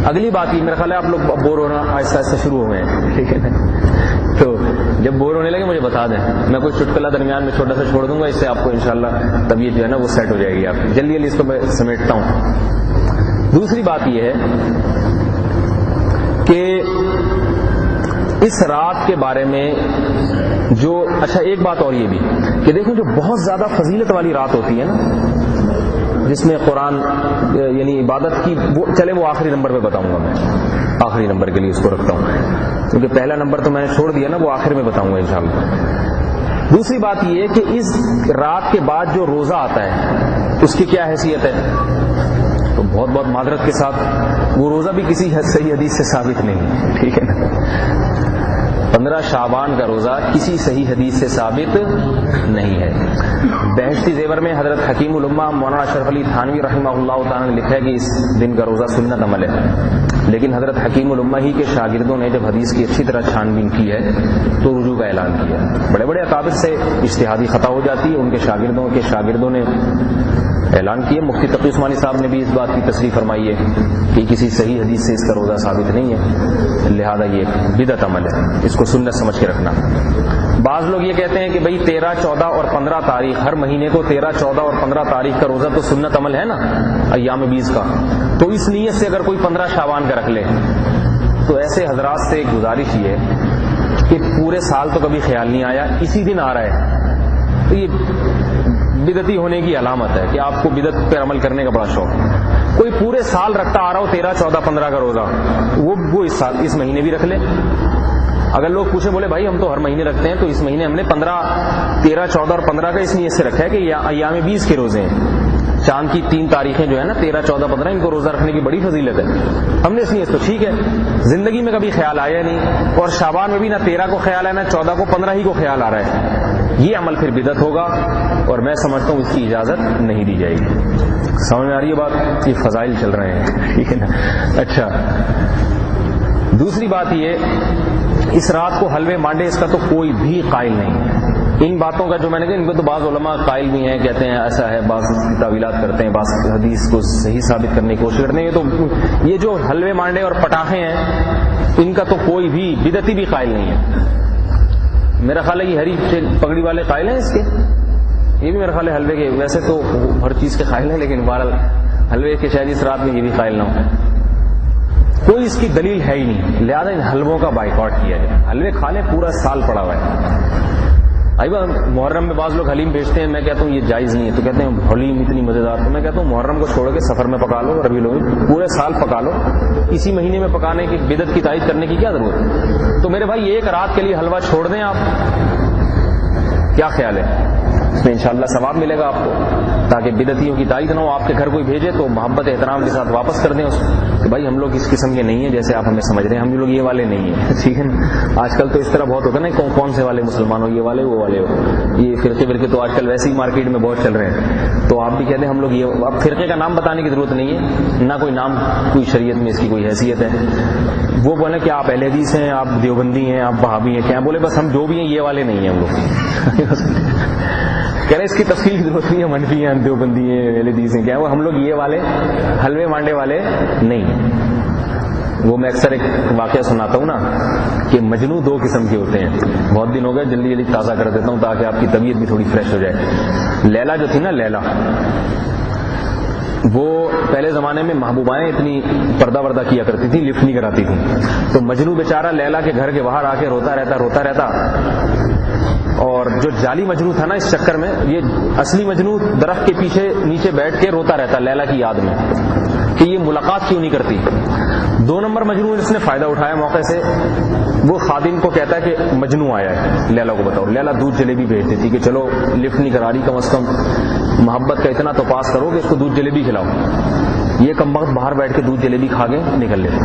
اگلی بات یہ، میرا خیال ہے آپ لوگ بور ہونا آہستہ آہستہ شروع ہو گئے ہیں، ٹھیک ہے نا؟ تو جب بور ہونے لگے مجھے بتا دیں، میں کوئی چٹکلا درمیان میں چھوٹا سا چھوڑ دوں گا، اس سے آپ کو انشاءاللہ طبیعت جو ہے نا وہ سیٹ ہو جائے گی۔ آپ جلدی جلدی اس کو میں سمیٹتا ہوں۔ دوسری بات یہ ہے کہ اس رات کے بارے میں جو، اچھا ایک بات اور یہ بھی کہ دیکھیں جو بہت زیادہ فضیلت والی رات ہوتی ہے نا، جس میں قرآن یعنی عبادت کی، وہ چلے وہ آخری نمبر پہ بتاؤں گا، میں آخری نمبر کے لیے اس کو رکھتا ہوں، کیونکہ پہلا نمبر تو میں نے چھوڑ دیا نا، وہ آخر میں بتاؤں گا انشاءاللہ۔ دوسری بات یہ ہے کہ اس رات کے بعد جو روزہ آتا ہے اس کی کیا حیثیت ہے، تو بہت بہت معذرت کے ساتھ وہ روزہ بھی کسی صحیح حدیث سے ثابت نہیں، ٹھیک ہے نا؟ 15 شعبان کا روزہ کسی صحیح حدیث سے ثابت نہیں ہے۔ بہشتی زیور میں حضرت حکیم الامہ مولانا اشرف علی تھانوی رحمہ اللہ تعالیٰ نے لکھا ہے کہ اس دن کا روزہ سنت عمل ہے، لیکن حضرت حکیم الامہ ہی کے شاگردوں نے جب حدیث کی اچھی طرح چھان بین کی ہے تو رجوع کا اعلان کیا۔ بڑے بڑے اکابر سے اجتہادی خطا ہو جاتی ہے، ان کے شاگردوں نے اعلان کیا۔ مفتی تقی عثمانی صاحب نے بھی اس بات کی تصریح فرمائی ہے کہ کسی صحیح حدیث سے اس کا روزہ ثابت نہیں ہے، لہذا یہ بدعت عمل ہے، اس کو سنت سمجھ کے رکھنا۔ بعض لوگ یہ کہتے ہیں کہ بھئی 13، 14 اور 15 تاریخ، ہر مہینے کو 13، 14 اور 15 تاریخ کا روزہ تو سنت عمل ہے نا ایام 20 کا، تو اس نیت سے اگر کوئی 15 شعبان کا رکھ لے، تو ایسے حضرات سے ایک گزارش یہ ہے کہ پورے سال تو کبھی خیال نہیں آیا، اسی دن آ رہا ہے، تو یہ بدعتی ہونے کی علامت ہے کہ آپ کو بدعت پہ عمل کرنے کا بڑا شوق ہے۔ کوئی پورے سال رکھتا آ رہا ہو 13، 14، 15 کا روزہ، وہ اس مہینے بھی رکھ لے۔ اگر لوگ پوچھیں بولے بھائی ہم تو ہر مہینے رکھتے ہیں، تو اس مہینے ہم نے 15، 13، 14 اور 15 کا اس نیت سے رکھا ہے کہ یہ ایام 20 کے روزے ہیں، چاند کی 3 تاریخیں جو ہے نا 13، 14، 15، ان کو روزہ رکھنے کی بڑی فضیلت ہے، ہم نے اس نیت، تو ٹھیک ہے۔ زندگی میں کبھی خیال آیا نہیں، اور شعبان میں بھی نہ 13 کو خیال ہے، نہ 14 کو، 15 ہی کو خیال آ رہا ہے، یہ عمل پھر بدعت ہوگا، اور میں سمجھتا ہوں اس کی اجازت نہیں دی جائے گی۔ سمجھ میں آ رہی ہے بات؟ یہ فضائل چل رہے ہیں، ٹھیک ہے نا؟ اچھا دوسری بات یہ، اس رات کو حلوے مانڈے اس کا تو کوئی بھی قائل نہیں۔ ان باتوں کا جو میں نے کہا، ان کو تو بعض علماء قائل بھی ہیں، کہتے ہیں ایسا ہے، بعض تعویلات کرتے ہیں، بعض حدیث کو صحیح ثابت کرنے کی کوشش کرتے ہیں۔ یہ جو حلوے مانڈے اور پٹاخے ہیں، ان کا تو کوئی بھی بدعتی بھی قائل نہیں ہے۔ میرا خیال ہے کہ ہری پگڑی والے قائل ہیں اس کے، یہ بھی میرا خیال ہے حلوے کے، ویسے تو ہر چیز کے قائل ہیں، لیکن بہرحال حلوے کے شاید اس رات میں یہ بھی قائل نہ ہو۔ کوئی اس کی دلیل ہے ہی نہیں، لہذا ان حلووں کا بائیکاٹ کیا جائے۔ حلوے کھا لیں، پورا سال پڑا ہوا ہے۔ محرم میں بعض لوگ حلیم بھیجتے ہیں، میں کہتا ہوں یہ جائز نہیں ہے، تو کہتے ہیں حلیم اتنی مزیدار، تو میں کہتا ہوں محرم کو چھوڑ کے سفر میں پکا لو، ربیع الاول پورے سال پکا لو، اسی مہینے میں پکانے کی بدعت کی تائید کرنے کی کیا ضرورت ہے؟ تو میرے بھائی ایک رات کے لیے حلوہ چھوڑ دیں آپ، کیا خیال ہے؟ اس میں انشاءاللہ ثواب ملے گا آپ کو، تاکہ بدعتیوں کی تائید نہ ہو۔ آپ کے گھر کوئی بھیجے تو محبت احترام کے ساتھ واپس کر دیں اس کو کہ بھائی ہم لوگ اس قسم کے نہیں ہیں جیسے آپ ہمیں سمجھ رہے ہیں، ہم لوگ یہ والے نہیں ہیں، ٹھیک ہے نا؟ آج کل تو اس طرح بہت ہوتا ہے نا، کون سے والے مسلمان ہو، یہ والے وہ والے ہو، یہ فرقے تو آج کل ویسے ہی مارکیٹ میں بہت چل رہے ہیں، تو آپ بھی کہتے ہیں ہم لوگ یہ، اب فرقے کا نام بتانے کی ضرورت نہیں ہے، نہ کوئی نام کوئی شریعت میں اس کی کوئی حیثیت ہے۔ وہ بولیں کہ آپ اہل حدیث ہیں، آپ دیوبندی ہیں، آپ وہابی ہیں، کیا بولے بس ہم جو بھی ہیں یہ والے نہیں ہیں ہم لوگ، کہہ رہے اس کی تفصیل کی ضرورت نہیں ہے، منفی ہیں، دیوبندی ہیں، اہل حدیث ہیں، کیا وہ ہم لوگ یہ والے حلوے مانڈے والے نہیں ہیں۔ وہ میں اکثر ایک واقعہ سناتا ہوں نا کہ مجنو دو قسم کے ہوتے ہیں، بہت دن ہو گئے، جلدی جلدی تازہ کر دیتا ہوں تاکہ آپ کی طبیعت بھی تھوڑی فریش ہو جائے۔ لیلا جو تھی نا، لیلا، وہ پہلے زمانے میں محبوبائیں اتنی پردہ وردہ کیا کرتی تھی، لفٹ نہیں کراتی تھی، تو مجنو بیچارہ لیلا کے گھر کے باہر آ کے روتا رہتا، اور جو جعلی مجنو تھا نا اس چکر میں، یہ اصلی مجنو درخت کے پیچھے نیچے بیٹھ کے روتا رہتا لیلا کی یاد میں کہ یہ ملاقات کیوں نہیں کرتی۔ 2 نمبر مجنو جس نے فائدہ اٹھایا موقع سے، وہ خادم کو کہتا ہے کہ مجنو آیا ہے، لیلا کو بتاؤ۔ لیلا دودھ جلیبی بھیج دیتی کہ چلو لفٹ نہیں کرا رہی، کم از کم محبت کا اتنا تو پاس کرو کہ اس کو دودھ جلیبی کھلاؤ۔ یہ کم وقت باہر بیٹھ کے دودھ جلیبی کھا کے نکل لیتے۔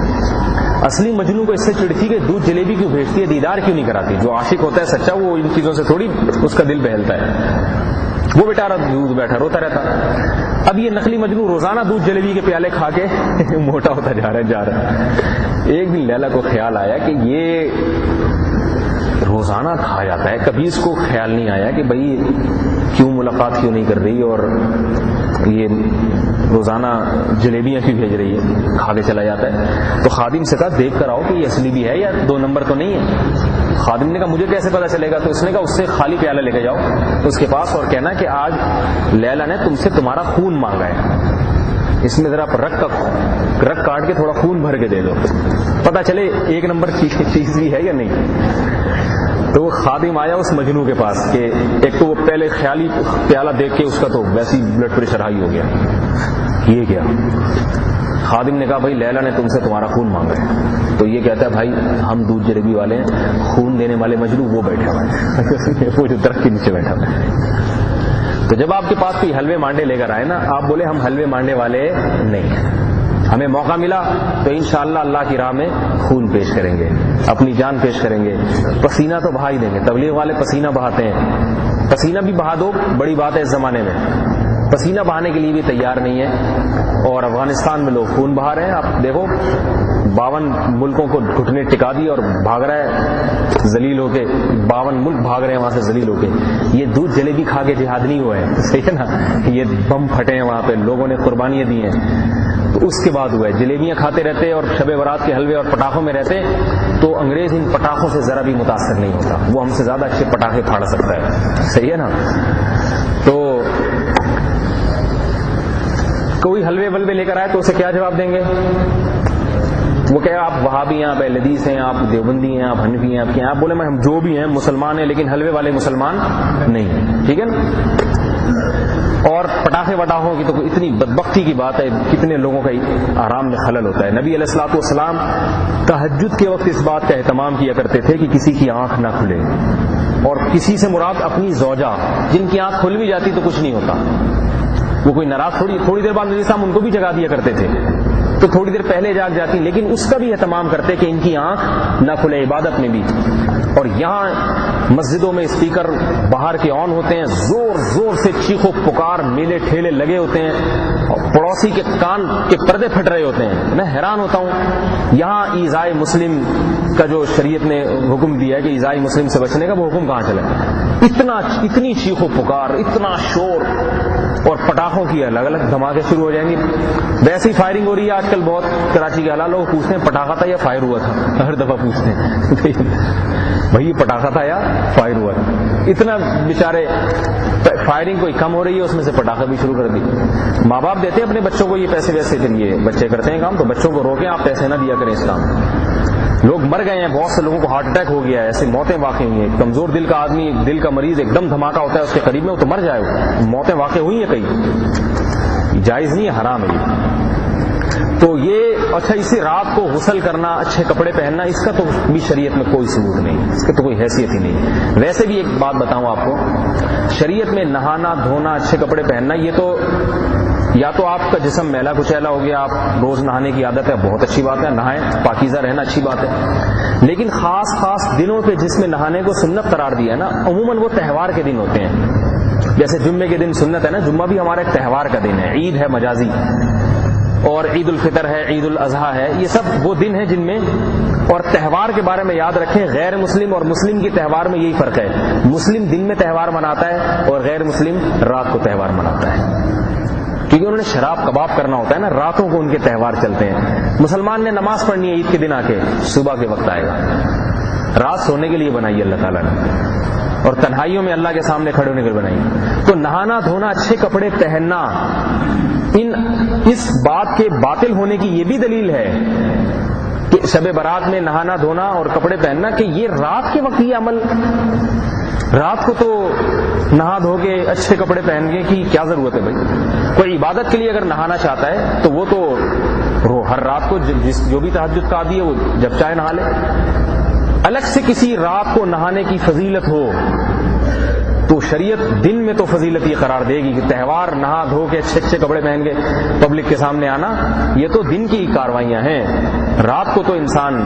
اصلی مجنو کو اس سے چڑھتی کہ دودھ جلیبی کیوں بھیجتی ہے، دیدار کیوں نہیں کراتی۔ جو عاشق ہوتا ہے سچا، وہ ان چیزوں سے تھوڑی اس کا دل بہلتا ہے، وہ بیچارہ دودھ بیٹھا روتا رہتا۔ اب یہ نقلی مجنو روزانہ دودھ جلیبی کے پیالے کھا کے موٹا ہوتا جا رہا ہے۔ ایک دن لیلا کو خیال آیا کہ یہ روزانہ کھا جاتا ہے، کبھی اس کو خیال نہیں آیا کہ بھئی کیوں ملاقات کیوں نہیں کر رہی، اور یہ روزانہ جلیبیاں کیوں بھیج رہی ہے، کھا کے چلا جاتا ہے۔ تو خادم سے کہا دیکھ کر آؤ کہ یہ اصلی بھی ہے یا 2 نمبر تو نہیں ہے۔ خادم نے کہا مجھے کیسے پتا چلے گا؟ تو اس نے کہا اس سے خالی پیالہ لے کے جاؤ اس کے پاس اور کہنا کہ آج لیلا نے تم سے تمہارا خون مانگا ہے، اس میں ذرا رگ کاٹ کے تھوڑا خون بھر کے دے دو، پتا چلے 1 نمبر چیز بھی ہے یا نہیں۔ تو وہ خادم آیا اس مجنو کے پاس کہ ایک تو وہ پہلے خیالی پیالہ دیکھ کے اس کا تو ویسی بلڈ پریشر ہائی ہو گیا، یہ کیا؟ خادم نے کہا بھائی لیلا نے تم سے تمہارا خون مانگا ہے۔ تو یہ کہتا ہے بھائی ہم دودھ جلیبی والے ہیں، خون دینے والے مجنو وہ بیٹھا ہوا ہے وہ جو درخت کے نیچے بیٹھا ہوا ہے۔ تو جب آپ کے پاس کوئی حلوے مانڈے لے کر آئے نا، آپ بولے ہم حلوے مانڈے والے نہیں، ہمیں موقع ملا تو انشاءاللہ اللہ کی راہ میں خون پیش کریں گے، اپنی جان پیش کریں گے، پسینہ تو بہا ہی دیں گے۔ تبلیغ والے پسینہ بہاتے ہیں، پسینہ بھی بہا دو، بڑی بات ہے اس زمانے میں، پسینہ بہانے کے لیے بھی تیار نہیں ہے، اور افغانستان میں لوگ خون بہا رہے ہیں۔ آپ دیکھو 52 ملکوں کو گھٹنے ٹکا دی اور بھاگ رہا ہے ذلیل ہو کے، 52 ملک بھاگ رہے ہیں وہاں سے ذلیل ہو کے۔ یہ دودھ جلیبی کھا کے جہاد نہیں ہوا ہے، صحیح ہے نا، یہ بم پھٹے ہیں وہاں پہ، لوگوں نے قربانیاں دی ہیں، تو اس کے بعد ہوا ہے۔ جلیبیاں کھاتے رہتے اور شب برات کے حلوے اور پٹاخوں میں رہتے تو انگریز ان پٹاخوں سے ذرا بھی متاثر نہیں ہوتا، وہ ہم سے زیادہ اچھے پٹاخے پھاڑ سکتا ہے، صحیح ہے نا۔ تو کوئی حلوے ولوے لے کر آئے تو اسے کیا جواب دیں گے؟ وہ کہ آپ وہابی ہیں، آپ اہل حدیث ہیں، آپ دیوبندی ہیں، آپ حنفی ہیں، آپ کیا ہیں؟ آپ بولے میں ہم جو بھی ہیں مسلمان ہیں، لیکن حلوے والے مسلمان نہیں، ٹھیک ہے نا۔ اور پٹاخے وٹاخوں کی تو اتنی بدبختی کی بات ہے، کتنے لوگوں کا آرام میں خلل ہوتا ہے۔ نبی علیہ الصلوۃ والسلام تہجد کے وقت اس بات کا اہتمام کیا کرتے تھے کہ کسی کی آنکھ نہ کھلے، اور کسی سے مراد اپنی زوجہ، جن کی آنکھ کھل بھی جاتی تو کچھ نہیں ہوتا، وہ کوئی ناراض تھوڑی دیر بعد نبی صاحب ان کو بھی جگا دیا کرتے تھے، تو تھوڑی دیر پہلے جاگ جاتی، لیکن اس کا بھی اہتمام کرتے کہ ان کی آنکھ نہ کھلے عبادت میں بھی۔ اور یہاں مسجدوں میں اسپیکر باہر کے آن ہوتے ہیں، زور زور سے چیخ و پکار، میلے ٹھیلے لگے ہوتے ہیں، اور پڑوسی کے کان کے پردے پھٹ رہے ہوتے ہیں۔ میں حیران ہوتا ہوں، یہاں ایذائے مسلم کا جو شریعت نے حکم دیا ہے کہ ایذائے مسلم سے بچنے کا، وہ حکم کہاں چلا؟ اتنی چیخ و پکار، اتنا شور، اور پٹاخوں کی الگ الگ دھماکے شروع ہو جائیں گے۔ ویسی فائرنگ ہو رہی ہے آج کل بہت کراچی کے حالات، لوگ پوچھتے ہیں پٹاخہ تھا یا فائر ہوا تھا، ہر دفعہ پوچھتے ہیں بھائی پٹاخہ تھا یا فائر ہوا تھا۔ اتنا بیچارے فائرنگ کوئی کم ہو رہی ہے، اس میں سے پٹاخے بھی شروع کر دی۔ ماں باپ دیتے ہیں اپنے بچوں کو یہ پیسے ویسے کے لیے، بچے کرتے ہیں کام تو بچوں کو روکیں، آپ پیسے نہ دیا کریں اس کام۔ لوگ مر گئے ہیں، بہت سے لوگوں کو ہارٹ اٹیک ہو گیا ہے، ایسی موتیں واقع ہوئی ہیں۔ کمزور دل کا آدمی، دل کا مریض، ایک دم دھماکہ ہوتا ہے اس کے قریب میں، وہ تو مر جائے گا، موتیں واقع ہوئی ہیں کئی، جائز نہیں ہے، حرام ہے یہ۔ تو یہ اچھا، اسی رات کو غسل کرنا، اچھے کپڑے پہننا، اس کا تو بھی شریعت میں کوئی ثبوت نہیں، اس کی تو کوئی حیثیت ہی نہیں۔ ویسے بھی ایک بات بتاؤں آپ کو، شریعت میں نہانا دھونا، اچھے کپڑے پہننا، یہ تو یا تو آپ کا جسم میلا کچیلا ہو گیا، آپ روز نہانے کی عادت ہے، بہت اچھی بات ہے، نہائیں، پاکیزہ رہنا اچھی بات ہے، لیکن خاص دنوں پہ جس میں نہانے کو سنت قرار دیا ہے نا، عموماً وہ تہوار کے دن ہوتے ہیں۔ جیسے جمعے کے دن سنت ہے نا، جمعہ بھی ہمارا ایک تہوار کا دن ہے، عید ہے مجازی، اور عید الفطر ہے، عید الاضحیٰ ہے، یہ سب وہ دن ہیں جن میں اور تہوار کے بارے میں یاد رکھیں، غیر مسلم اور مسلم کی تہوار میں یہی فرق ہے، مسلم دن میں تہوار مناتا ہے اور غیر مسلم رات کو تہوار مناتا ہے، کیونکہ انہوں نے شراب کباب کرنا ہوتا ہے نا، راتوں کو ان کے تہوار چلتے ہیں۔ مسلمان نے نماز پڑھنی ہے عید کے دن آ کے، صبح کے وقت آئے گا، رات سونے کے لیے بنائی اللہ تعالیٰ نے، اور تنہائیوں میں اللہ کے سامنے کھڑے ہونے کے لیے بنائی۔ تو نہانا دھونا، اچھے کپڑے پہننا، اس بات کے باطل ہونے کی یہ بھی دلیل ہے کہ شب برات میں نہانا دھونا اور کپڑے پہننا، کہ یہ رات کے وقت یہ عمل، رات کو تو نہا دھو کے اچھے کپڑے پہننے کی کیا ضرورت ہے بھائی؟ کوئی عبادت کے لیے اگر نہانا چاہتا ہے تو وہ تو ہر رات کو جو بھی تہجد کا عادی ہے وہ جب چاہے نہا لے۔ الگ سے کسی رات کو نہانے کی فضیلت ہو تو شریعت دن میں تو فضیلت یہ قرار دے گی کہ تہوار نہا دھو کے اچھے اچھے کپڑے پہن کے پبلک کے سامنے آنا، یہ تو دن کی کارروائیاں ہیں۔ رات کو تو انسان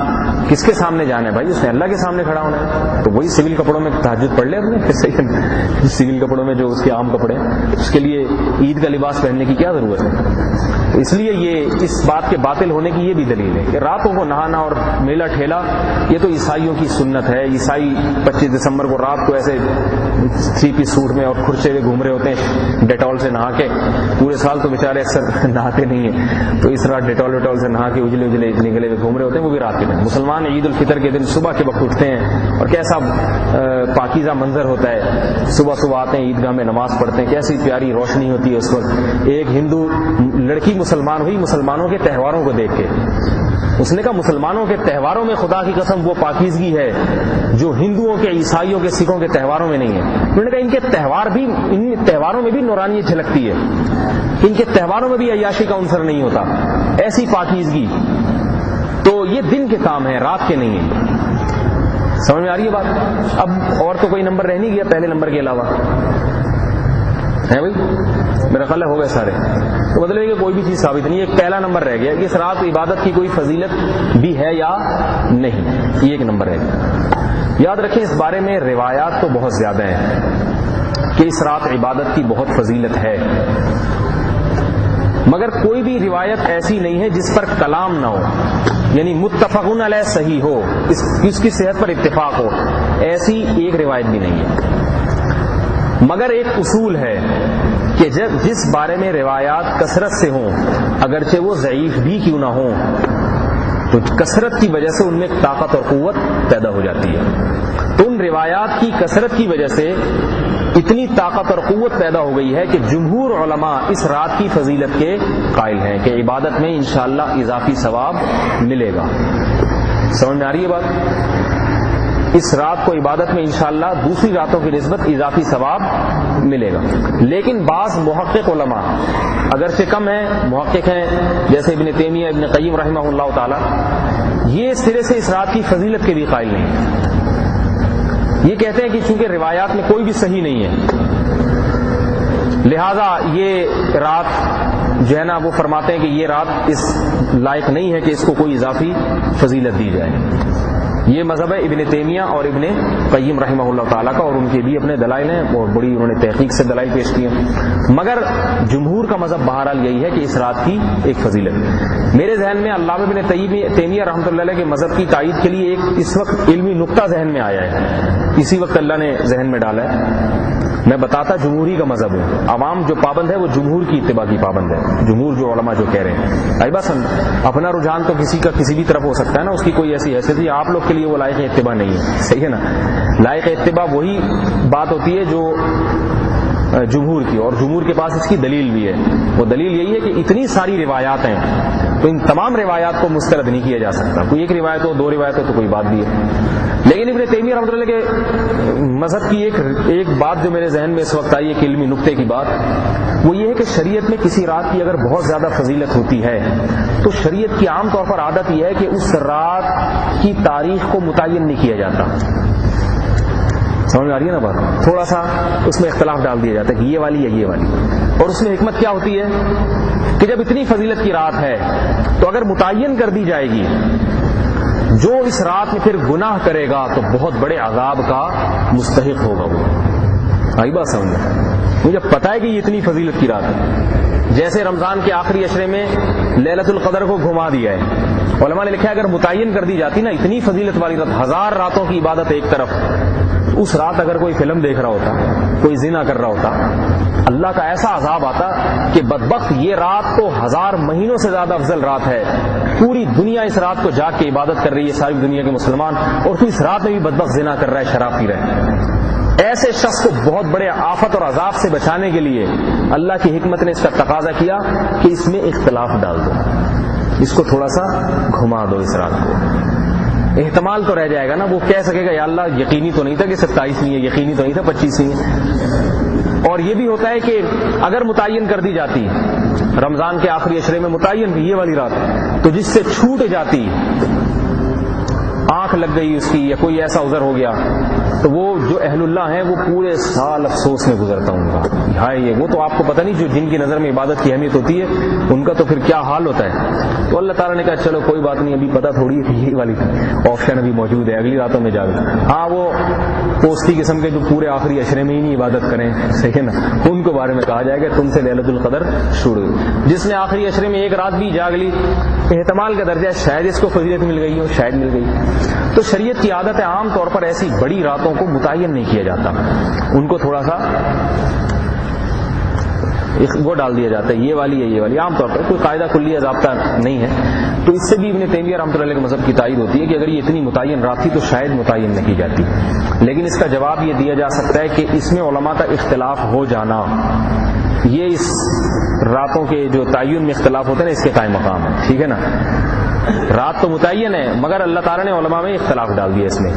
کس کے سامنے جانا ہے بھائی؟ اس نے اللہ کے سامنے کھڑا ہونا ہے، تو وہی سول کپڑوں میں تہجد پڑھ لے اپنے، صحیح، سول کپڑوں میں جو اس کے عام کپڑے ہیں، اس کے لیے عید کا لباس پہننے کی کیا ضرورت ہے؟ اس لیے یہ اس بات کے باطل ہونے کی یہ بھی دلیل ہے کہ راتوں کو نہانا اور میلہ ٹھیلا یہ تو عیسائیوں کی سنت ہے۔ عیسائی 25 دسمبر کو رات کو ایسے 3 پیس سوٹ میں اور کھرچے ہوئے گھوم رہے ہوتے ہیں ڈیٹول سے نہا کے، پورے سال تو بیچارے اکثر نہاتے نہیں ہیں، تو اس رات ڈیٹول سے نہا کے اجلے نکلے ہوئے گھوم رہے ہوتے ہیں، وہ بھی رات کے دن۔ مسلمان عید الفطر کے دن صبح کے وقت اٹھتے ہیں اور کیسا پاکیزہ منظر ہوتا ہے، صبح صبح آتے ہیں عیدگاہ میں نماز پڑھتے ہیں، کیسی پیاری روشنی ہوتی ہے اس وقت۔ ایک ہندو لڑکی مسلمان ہوئی مسلمانوں کے تہواروں کو دیکھ کے، اس نے کہا مسلمانوں کے تہواروں میں خدا کی قسم وہ پاکیزگی ہے جو ہندوؤں کے، عیسائیوں کے، سکھوں کے تہواروں میں نہیں ہے۔ انہوں نے کہا ان کے تہوار بھی، ان تہواروں میں بھی نورانیت جھلکتی ہے، ان کے تہواروں میں بھی عیاشی کا عنصر نہیں ہوتا، ایسی پاکیزگی۔ تو یہ دن کے کام ہیں، رات کے نہیں ہیں۔ سمجھ میں آ رہی ہے بات؟ اب اور تو کوئی نمبر رہ نہیں گیا پہلے نمبر کے علاوہ، ہے بھائی؟ میرا خیال ہے ہو گئے سارے، تو مطلب ہے کہ کوئی بھی چیز ثابت نہیں ہے۔ ایک پہلا نمبر رہ گیا کہ اس رات عبادت کی کوئی فضیلت بھی ہے یا نہیں، یہ ایک نمبر رہ گیا۔ یاد رکھیں اس بارے میں روایات تو بہت زیادہ ہیں کہ اس رات عبادت کی بہت فضیلت ہے، مگر کوئی بھی روایت ایسی نہیں ہے جس پر کلام نہ ہو، یعنی متفقون علیہ صحیح ہو، اس کی صحت پر اتفاق ہو، ایسی ایک روایت بھی نہیں ہے۔ مگر ایک اصول ہے کہ جس بارے میں روایات کثرت سے ہوں، اگرچہ وہ ضعیف بھی کیوں نہ ہوں، تو کثرت کی وجہ سے ان میں طاقت اور قوت پیدا ہو جاتی ہے۔ تو ان روایات کی کثرت کی وجہ سے اتنی طاقت اور قوت پیدا ہو گئی ہے کہ جمہور علماء اس رات کی فضیلت کے قائل ہیں کہ عبادت میں انشاءاللہ اضافی ثواب ملے گا۔ سمجھ میں آ رہی ہے بات؟ اس رات کو عبادت میں انشاءاللہ دوسری راتوں کی نسبت اضافی ثواب ملے گا۔ لیکن بعض محقق علماء اگرچہ کم ہیں، محقق ہیں جیسے ابن تیمیہ، ابن قیم رحمہ اللہ تعالی، یہ سرے سے اس رات کی فضیلت کے بھی قائل نہیں۔ یہ کہتے ہیں کہ چونکہ روایات میں کوئی بھی صحیح نہیں ہے، لہذا یہ رات جو ہے نا، وہ فرماتے ہیں کہ یہ رات اس لائق نہیں ہے کہ اس کو کوئی اضافی فضیلت دی جائے۔ یہ مذہب ہے ابن تیمیہ اور ابن قیم رحمہ اللہ تعالیٰ کا، اور ان کے بھی اپنے دلائل ہیں اور بڑی انہوں نے تحقیق سے دلائل پیش کیے ہیں، مگر جمہور کا مذہب بہرحال یہی ہے کہ اس رات کی ایک فضیلت ہے۔ میرے ذہن میں علامہ ابن تیمیہ رحمۃ اللہ علیہ کے مذہب کی تائید کے لیے ایک اس وقت علمی نقطہ ذہن میں آیا ہے، اسی وقت اللہ نے ذہن میں ڈالا ہے۔ میں بتاتا جمہوری کا مذہب ہوں، عوام جو پابند ہے وہ جمہور کی اتباع کی پابند ہے، جمہور جو علماء جو کہہ رہے ہیں۔ بھائی بس اپنا رجحان تو کسی کا کسی بھی طرف ہو سکتا ہے نا، اس کی کوئی ایسی حیثیت ہے، آپ لوگ کے لیے وہ لائق اتباع نہیں ہے، صحیح ہے نا؟ لائق اتباع وہی بات ہوتی ہے جو جمہور کی، اور جمہور کے پاس اس کی دلیل بھی ہے۔ وہ دلیل یہی ہے کہ اتنی ساری روایات ہیں تو ان تمام روایات کو مسترد نہیں کیا جا سکتا، کوئی ایک روایت ہو، دو روایت ہو تو کوئی بات بھی ہے۔ لیکن ابن تیمیہ رحمۃ اللہ کے مذہب کی ایک بات جو میرے ذہن میں اس وقت آئی، ایک علمی نقطے کی بات، وہ یہ ہے کہ شریعت میں کسی رات کی اگر بہت زیادہ فضیلت ہوتی ہے تو شریعت کی عام طور پر عادت یہ ہے کہ اس رات کی تاریخ کو متعین نہیں کیا جاتا۔ سمجھ میں آ رہی ہے نا بات؟ تھوڑا سا اس میں اختلاف ڈال دیا جاتا ہے کہ یہ والی یا یہ والی، اور اس میں حکمت کیا ہوتی ہے کہ جب اتنی فضیلت کی رات ہے تو اگر متعین کر دی جائے گی، جو اس رات میں پھر گناہ کرے گا تو بہت بڑے عذاب کا مستحق ہوگا وہ۔ آئی بات سمجھ میں؟ مجھے پتا ہے کہ یہ اتنی فضیلت کی رات ہے، جیسے رمضان کے آخری عشرے میں لیلۃ القدر کو گھما دیا ہے، علماء نے لکھا ہے اگر متعین کر دی جاتی نا اتنی فضیلت والی رات، 1000 راتوں کی عبادت ایک طرف، اس رات اگر کوئی فلم دیکھ رہا ہوتا، کوئی زنا کر رہا ہوتا، اللہ کا ایسا عذاب آتا کہ بدبخت یہ رات تو 1000 مہینوں سے زیادہ افضل رات ہے، پوری دنیا اس رات کو جاگ کے عبادت کر رہی ہے، ساری دنیا کے مسلمان، اور تو اس رات میں بھی بدبخت زنا کر رہا ہے، شراب پی رہا ہے۔ ایسے شخص کو بہت بڑے آفت اور عذاب سے بچانے کے لیے اللہ کی حکمت نے اس کا تقاضا کیا کہ اس میں اختلاف ڈال دو، اس کو تھوڑا سا گھما دو اس رات کو۔ احتمال تو رہ جائے گا نا، وہ کہہ سکے گا یا اللہ یقینی تو نہیں تھا کہ 27ویں ہے، یقینی تو نہیں تھا 25ویں ہے۔ اور یہ بھی ہوتا ہے کہ اگر متعین کر دی جاتی رمضان کے آخری عشرے میں متعین بھی یہ والی رات، تو جس سے چھوٹ جاتی، آنکھ لگ گئی اس کی یا کوئی ایسا عذر ہو گیا، تو وہ جو اہل اللہ ہیں وہ پورے سال افسوس میں گزرتا ہوں گا، ہائے یہ وہ تو آپ کو پتہ نہیں جو جن کی نظر میں عبادت کی اہمیت ہوتی ہے ان کا تو پھر کیا حال ہوتا ہے۔ تو اللہ تعالیٰ نے کہا چلو کوئی بات نہیں، ابھی پتہ تھوڑی ہے، یہ والی آپشن ابھی موجود ہے، اگلی راتوں میں جاگو۔ ہاں وہ پوستی قسم کے جو پورے آخری عشرے میں ہی نہیں عبادت کریں، صحیح ہے نا، ان کو بارے میں کہا جائے گا تم سے لیلۃ القدر شروع۔ جس نے آخری عشرے میں ایک رات بھی جاگ لی، احتمال کا درجہ شاید اس کو فضیلت مل گئی ہو، شاید مل گئی۔ تو شریعت کی عادت ہے عام طور پر ایسی بڑی راتوں کو متعین نہیں کیا جاتا، ان کو تھوڑا سا وہ ڈال دیا جاتا ہے، یہ والی ہے یہ والی، عام طور پر کوئی قاعدہ کلیہ ضابطہ نہیں ہے۔ تو اس سے بھی ابن تیمیہ رحمۃ اللہ علیہ کے مذہب کی تائید ہوتی ہے کہ اگر یہ اتنی متعین رات تھی تو شاید متعین نہیں کی جاتی، لیکن اس کا جواب یہ دیا جا سکتا ہے کہ اس میں علماء کا اختلاف ہو جانا، یہ اس راتوں کے جو تعین میں اختلاف ہوتے ہیں نا اس کے قائم مقام ہے، ٹھیک ہے نا۔ رات تو متعین ہے مگر اللہ تعالیٰ نے علماء میں اختلاف ڈال دیا، اس میں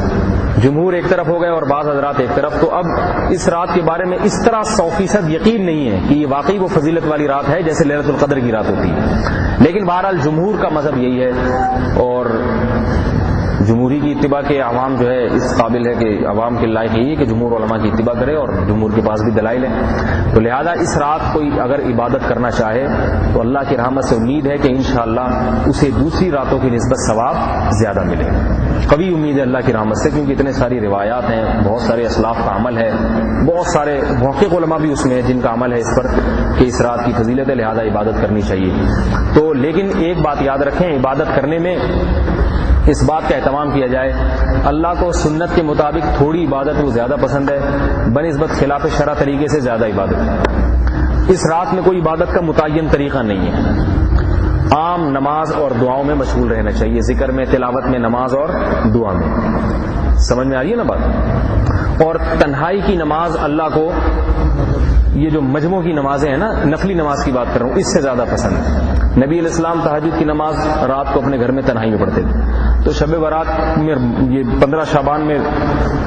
جمہور ایک طرف ہو گئے اور بعض حضرات ایک طرف۔ تو اب اس رات کے بارے میں اس طرح 100% یقین نہیں ہے کہ یہ واقعی وہ فضیلت والی رات ہے جیسے لیلۃ القدر کی رات ہوتی ہے، لیکن بہرحال جمہور کا مذہب یہی ہے، اور جمہوری کی اتباع کے عوام جو ہے اس قابل ہے کہ عوام کے لائق یہی ہے کہ جمہور علماء کی اتباع کرے، اور جمہور کے پاس بھی دلائل ہیں۔ تو لہذا اس رات کوئی اگر عبادت کرنا چاہے تو اللہ کی رحمت سے امید ہے کہ انشاءاللہ اسے دوسری راتوں کی نسبت ثواب زیادہ ملے، قوی امید ہے اللہ کی رحمت سے، کیونکہ اتنے ساری روایات ہیں، بہت سارے اسلاف کا عمل ہے، بہت سارے محقق علماء بھی اس میں ہیں جن کا عمل ہے اس پر کہ اس رات کی فضیلت ہے، لہذا عبادت کرنی چاہیے۔ تو لیکن ایک بات یاد رکھیں، عبادت کرنے میں اس بات کا اہتمام کیا جائے اللہ کو سنت کے مطابق تھوڑی عبادت وہ زیادہ پسند ہے بنسبت خلاف شرع طریقے سے زیادہ عبادت۔ اس رات میں کوئی عبادت کا متعین طریقہ نہیں ہے، عام نماز اور دعاؤں میں مشغول رہنا چاہیے، ذکر میں، تلاوت میں، نماز اور دعا میں۔ سمجھ میں آ رہی ہے نا بات؟ اور تنہائی کی نماز اللہ کو، یہ جو مجموع کی نمازیں ہیں نا، نفلی نماز کی بات کر رہا ہوں، اس سے زیادہ پسند ہے۔ نبی علیہ السلام تہجد کی نماز رات کو اپنے گھر میں تنہائی میں پڑھتے تھے، تو شب برات میں یہ 15 شعبان میں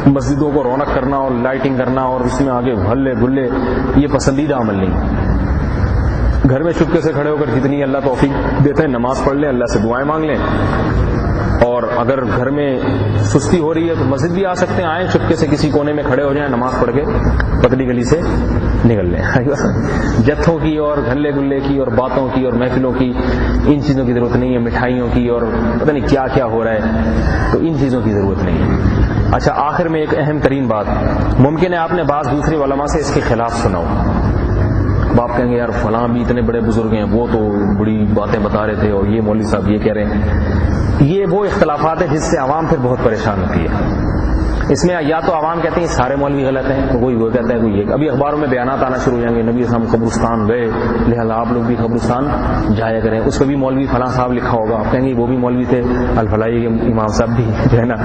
مسجدوں کو رونق کرنا اور لائٹنگ کرنا اور اس میں آگے ہلے گلے، یہ پسندیدہ عمل نہیں۔ گھر میں چپکے سے کھڑے ہو کر جتنی اللہ توفیق دیتے ہیں نماز پڑھ لیں، اللہ سے دعائیں مانگ لیں، اور اگر گھر میں سستی ہو رہی ہے تو مسجد بھی آ سکتے ہیں، آئیں چپکے سے کسی کونے میں کھڑے ہو جائیں، نماز پڑھ کے پتلی گلی سے نکل لیں۔ جتھوں کی اور گھلے گلے کی اور باتوں کی اور محفلوں کی ان چیزوں کی ضرورت نہیں ہے، مٹھائیوں کی اور پتہ نہیں کیا کیا ہو رہا ہے، تو ان چیزوں کی ضرورت نہیں ہے۔ اچھا، آخر میں ایک اہم ترین بات، ممکن ہے آپ نے بعض دوسرے علماء سے اس کے خلاف سنا ہو، آپ کہیں گے یار فلاں بھی اتنے بڑے بزرگ ہیں، وہ تو بڑی باتیں بتا رہے تھے، اور یہ مولوی صاحب یہ کہہ رہے ہیں۔ یہ وہ اختلافات ہیں جس سے عوام پھر بہت پریشان ہوتی ہے۔ اس میں یا تو عوام کہتے ہیں سارے مولوی غلط ہیں، تو کوئی وہ کہتا ہے کوئی یہ، ابھی اخباروں میں بیانات آنا شروع ہو جائیں گے، نبی صاحب قبرستان گئے لہذا آپ لوگ بھی قبرستان جایا کریں، اس پہ بھی مولوی فلاں صاحب لکھا ہوگا، آپ کہیں گے وہ بھی مولوی تھے، الفلاحی کے امام صاحب بھی جو ہے نا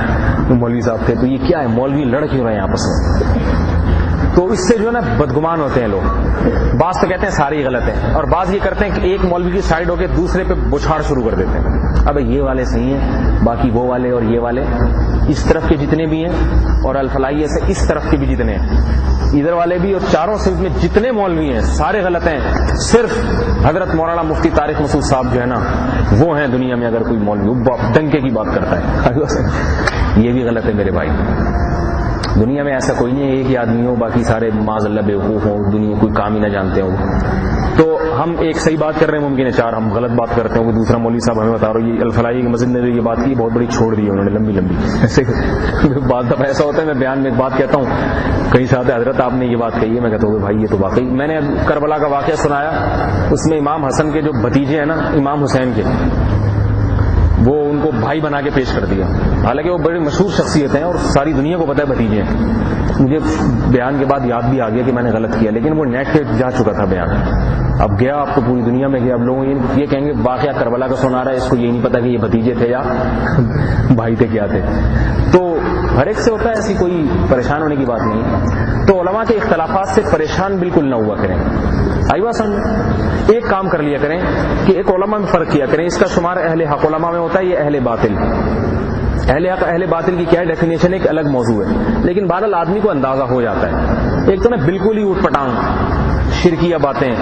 مولوی صاحب تھے، تو یہ کیا ہے، مولوی لڑ کیوں رہے ہیں آپس میں؟ تو اس سے جو ہے نا بدگمان ہوتے ہیں لوگ، بعض تو کہتے ہیں سارے ہی غلط ہیں، اور بعض یہ کرتے ہیں کہ ایک مولوی کی سائڈ ہو کے دوسرے پہ بچھاڑ شروع کر دیتے ہیں، اب یہ والے صحیح ہیں، باقی وہ والے اور یہ والے، اس طرف کے جتنے بھی ہیں، اور الفلاحیہ سے اس طرف کے بھی جتنے ہیں، ادھر والے بھی، اور چاروں صنف میں جتنے مولوی ہیں سارے غلط ہیں، صرف حضرت مولانا مفتی طارق مسعود صاحب جو ہے نا وہ ہیں دنیا میں اگر کوئی مولوی ڈنکے کی بات کرتا ہے، یہ بھی غلط ہے میرے بھائی۔ دنیا میں ایسا کوئی نہیں ہے ایک ہی آدمی ہو باقی سارے معاذ اللہ بیوقوف ہوں، دنیا کوئی کام ہی نہ جانتے ہوں، تو ہم ایک صحیح بات کر رہے ہیں، ممکن ہے چار ہم غلط بات کرتے ہوں کہ دوسرا مولوی صاحب ہمیں بتا رہا ہوں، یہ الفلاحی کی مسجد نے جو یہ بات کی بہت بڑی چھوڑ دی ہے انہوں نے، لمبی لمبی ایسے بعض دفعہ ایسا ہوتا ہے میں بیان میں ایک بات کہتا ہوں، کہیں ساتھ حضرت آپ نے یہ بات کہی ہے، میں کہتا ہوں بھائی یہ تو واقعی، میں نے کربلا کا واقعہ سنایا، اس میں امام حسن کے جو بھتیجے ہیں نا امام حسین کے، وہ ان کو بھائی بنا کے پیش کر دیا، حالانکہ وہ بڑی مشہور شخصیت ہیں اور ساری دنیا کو پتہ ہے بھتیجے ہیں. مجھے بیان کے بعد یاد بھی آ گیا کہ میں نے غلط کیا، لیکن وہ نیٹ پہ جا چکا تھا بیان. اب گیا، اب تو پوری دنیا میں گیا. اب لوگ یہ کہیں گے واقعہ کربلا کا سنا رہا ہے، اس کو یہ نہیں پتا کہ یہ بھتیجے تھے یا بھائی تھے کیا تھے. تو ہر ایک سے ہوتا ہے، ایسی کوئی پریشان ہونے کی بات نہیں ہے. تو علماء کے اختلافات سے پریشان بالکل نہ ہوا کریں. آئی بات سمجھ؟ ایک کام کر لیا کریں کہ ایک علماء میں فرق کیا کریں. اس کا شمار اہل حق علماء میں ہوتا ہے، یہ اہل باطل. اہل حق اہل باطل کی کیا ڈیفینیشن ایک الگ موضوع ہے، لیکن بہرحال آدمی کو اندازہ ہو جاتا ہے. ایک تو نا بالکل ہی اوٹ پٹانگ شرکیہ باتیں،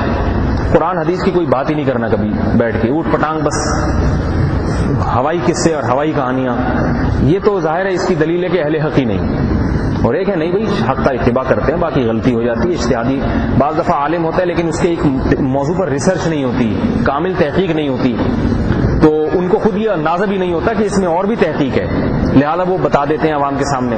قرآن حدیث کی کوئی بات ہی نہیں کرنا کبھی بیٹھ کے، اوٹ پٹانگ بس ہوائی قصے اور ہوائی کہانیاں. یہ تو ظاہر ہے اس کی دلیل ہے کہ اہل حق ہی نہیں. اور ایک ہے نہیں بھائی حق کا اتباع کرتے ہیں، باقی غلطی ہو جاتی ہے اجتہادی. بعض دفعہ عالم ہوتا ہے لیکن اس کے ایک موضوع پر ریسرچ نہیں ہوتی، کامل تحقیق نہیں ہوتی، تو ان کو خود یہ اندازہ بھی نہیں ہوتا کہ اس میں اور بھی تحقیق ہے، لہذا وہ بتا دیتے ہیں عوام کے سامنے.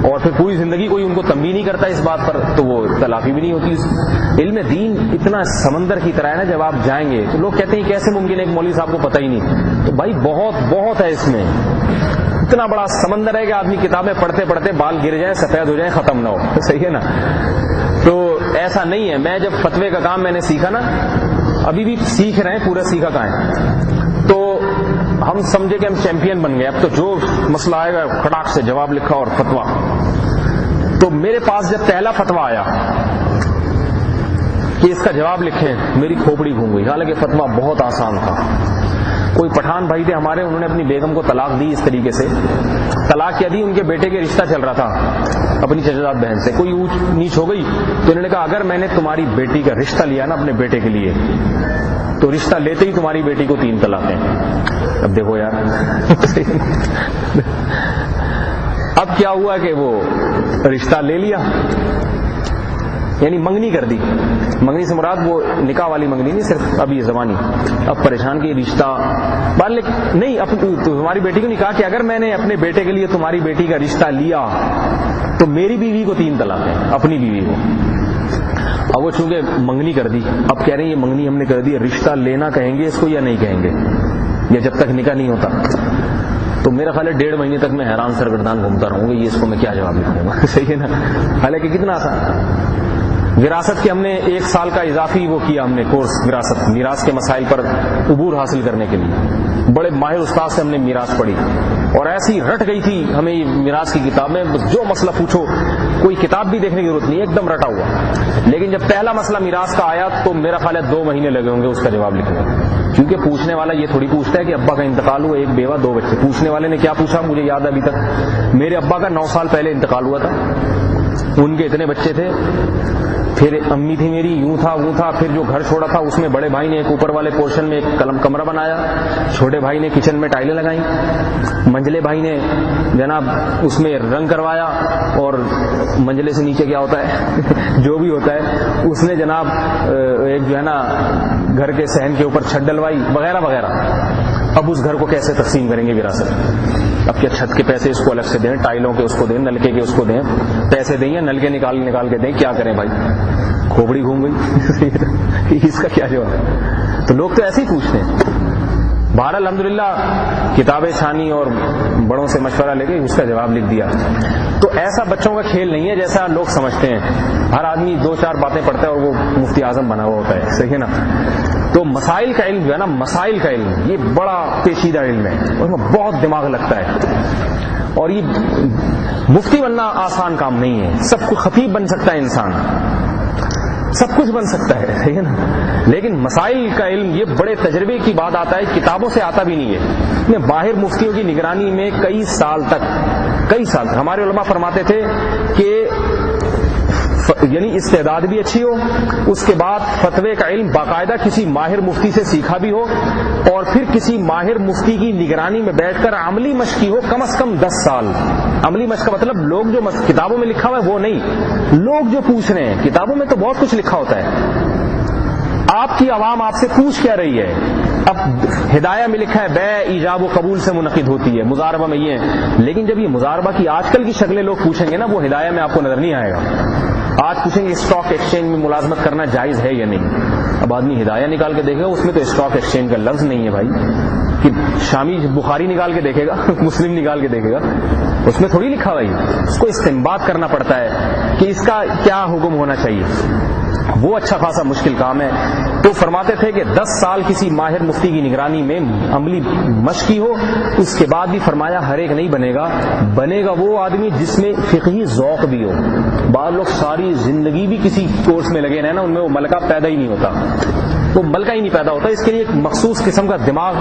اور پھر پوری زندگی کوئی ان کو تنبیہ نہیں کرتا اس بات پر، تو وہ تلافی بھی نہیں ہوتی. علم دین اتنا سمندر کی طرح ہے نا، جب آپ جائیں گے تو لوگ کہتے ہیں کیسے ممکن ہے ایک مولوی صاحب کو پتہ ہی نہیں. تو بھائی بہت ہے اس میں، اتنا بڑا سمندر ہے کہ آدمی کتابیں پڑھتے پڑھتے بال گر جائیں، سفید ہو جائیں، ختم نہ ہو. صحیح ہے نا؟ تو ایسا نہیں ہے. میں جب فتوے کا کام میں نے سیکھا نا، ابھی بھی سیکھ رہے ہیں، پورا سیکھا کہاں ہے، تو ہم سمجھے کہ ہم چیمپئن بن گئے. اب تو جو مسئلہ آئے گا کھٹاک سے جواب لکھا اور فتویٰ. تو میرے پاس جب پہلا فتویٰ آیا کہ اس کا جواب لکھیں، میری کھوپڑی گھوم گئی. حالانکہ فتویٰ بہت آسان تھا. کوئی پٹھان بھائی تھے ہمارے، انہوں نے اپنی بیگم کو طلاق دی. اس طریقے سے طلاق کیا دی، ان کے بیٹے کے رشتہ چل رہا تھا اپنی چچزاد بہن سے. کوئی اونچ نیچ ہو گئی تو انہوں نے کہا اگر میں نے تمہاری بیٹی کا رشتہ لیا نا اپنے بیٹے کے لیے، تو رشتہ لیتے ہی تمہاری بیٹی کو 3 طلاقیں. اب دیکھو یار اب کیا ہوا کہ وہ رشتہ لے لیا، یعنی منگنی کر دی. منگنی سے مراد وہ نکاح والی منگنی نہیں، صرف اب یہ زبانی. اب پریشان کی رشتہ نہیں، تمہاری بیٹی کو نکاح کہ اگر میں نے اپنے بیٹے کے لیے تمہاری بیٹی کا رشتہ لیا تو میری بیوی کو 3 طلاقیں، اپنی بیوی کو. اب وہ چونکہ منگنی کر دی، اب کہہ رہے ہیں یہ منگنی ہم نے کر دی، رشتہ لینا کہیں گے اس کو یا نہیں کہیں گے، یا جب تک نکاح نہیں ہوتا. تو میرا خیال ہے 1.5 مہینے تک میں حیران سرگردان گھومتا رہوں گا، یہ اس کو میں کیا جواب لکھوں گا. صحیح ہے نا؟ حالانکہ کتنا آسان. وراثت کے ہم نے 1 سال کا اضافی وہ کیا، ہم نے کورس وراثت، میراث کے مسائل پر عبور حاصل کرنے کے لیے. بڑے ماہر استاد سے ہم نے میراث پڑھی اور ایسی رٹ گئی تھی ہمیں یہ میراث کی کتاب میں، جو مسئلہ پوچھو کوئی کتاب بھی دیکھنے کی ضرورت نہیں، ایک دم رٹا ہوا. لیکن جب پہلا مسئلہ میراث کا آیا تو میرا خیال ہے 2 مہینے لگے ہوں گے اس کا جواب لکھنے میں. کیونکہ پوچھنے والا یہ تھوڑی پوچھتا ہے کہ ابا کا انتقال ہوا، 1 بیوہ 2 بچے. پوچھنے والے نے کیا پوچھا مجھے یاد ہے ابھی تک، میرے ابا کا 9 سال پہلے انتقال ہوا تھا، ان کے اتنے بچے تھے، پھر امی تھی میری، یوں تھا وہ تھا، پھر جو گھر چھوڑا تھا اس میں بڑے بھائی نے ایک اوپر والے پورشن میں ایک کمرہ بنایا، چھوٹے بھائی نے کچن میں ٹائلیں لگائیں، منجلے بھائی نے جناب اس میں رنگ کروایا، اور منجلے سے نیچے کیا ہوتا ہے جو بھی ہوتا ہے اس نے جناب ایک جو ہے نا گھر کے صحن کے اوپر چھت ڈلوائی وغیرہ وغیرہ. اب اس گھر کو کیسے تقسیم کریں گے وراثت؟ اب کیا چھت کے پیسے اس کو الگ سے دیں، ٹائلوں کے اس کو دیں، نلکے کے اس کو دیں، پیسے دیں یا نلکے نکال کے دیں؟ کیا کریں بھائی؟ کھوپڑی گھوم گئی. اس کا کیا جواب ہے؟ تو لوگ تو ایسے ہی پوچھتے ہیں. بہر الحمدللہ کتابیں چھانی اور بڑوں سے مشورہ لے کے اس کا جواب لکھ دیا. تو ایسا بچوں کا کھیل نہیں ہے جیسا لوگ سمجھتے ہیں. ہر آدمی 2-4 باتیں پڑھتا ہے اور وہ مفتی اعظم بنا ہوا ہوتا ہے. صحیح ہے نا؟ تو مسائل کا علم جو ہے نا، مسائل کا علم یہ بڑا پیچیدہ علم ہے، اس میں بہت دماغ لگتا ہے. اور یہ مفتی بننا آسان کام نہیں ہے. سب کو خطیب بن سکتا ہے انسان، سب کچھ بن سکتا ہے، صحیح ہے نا؟ لیکن مسائل کا علم یہ بڑے تجربے کی بات آتا ہے، کتابوں سے آتا بھی نہیں ہے. میں باہر مفتیوں کی نگرانی میں کئی سال تک ہمارے علماء فرماتے تھے کہ یعنی استعداد بھی اچھی ہو، اس کے بعد فتوے کا علم باقاعدہ کسی ماہر مفتی سے سیکھا بھی ہو، اور پھر کسی ماہر مفتی کی نگرانی میں بیٹھ کر عملی مشق کی ہو، کم از کم 10 سال. عملی مشق کا مطلب لوگ جو کتابوں میں لکھا ہوا ہے وہ نہیں، لوگ جو پوچھ رہے ہیں. کتابوں میں تو بہت کچھ لکھا ہوتا ہے، آپ کی عوام آپ سے پوچھ کیا رہی ہے. اب ہدایہ میں لکھا ہے بیع ایجاب و قبول سے منعقد ہوتی ہے، مضاربہ میں یہ ہے، لیکن جب یہ مضاربہ کی آج کل کی شکلیں لوگ پوچھیں گے نا، وہ ہدایہ میں آپ کو نظر نہیں آئے گا. آج پوچھیں گے اسٹاک ایکسچینج میں ملازمت کرنا جائز ہے یا نہیں. اب آدمی ہدایہ نکال کے دیکھے گا، اس میں تو اسٹاک ایکسچینج کا لفظ نہیں ہے بھائی. کہ شامی بخاری نکال کے دیکھے گا مسلم نکال کے دیکھے گا، اس میں تھوڑی لکھا ہوا ہے، اس کو استنباط کرنا پڑتا ہے کہ اس کا کیا حکم ہونا چاہیے، وہ اچھا خاصا مشکل کام ہے۔ تو فرماتے تھے کہ 10 سال کسی ماہر مفتی کی نگرانی میں عملی مشق ہو، اس کے بعد بھی فرمایا ہر ایک نہیں بنے گا وہ آدمی جس میں فقہی ذوق بھی ہو۔ بعض لوگ ساری زندگی بھی کسی کورس میں لگے رہے نا، ان میں وہ ملکہ پیدا ہی نہیں ہوتا، وہ ملکہ ہی نہیں پیدا ہوتا۔ اس کے لیے ایک مخصوص قسم کا دماغ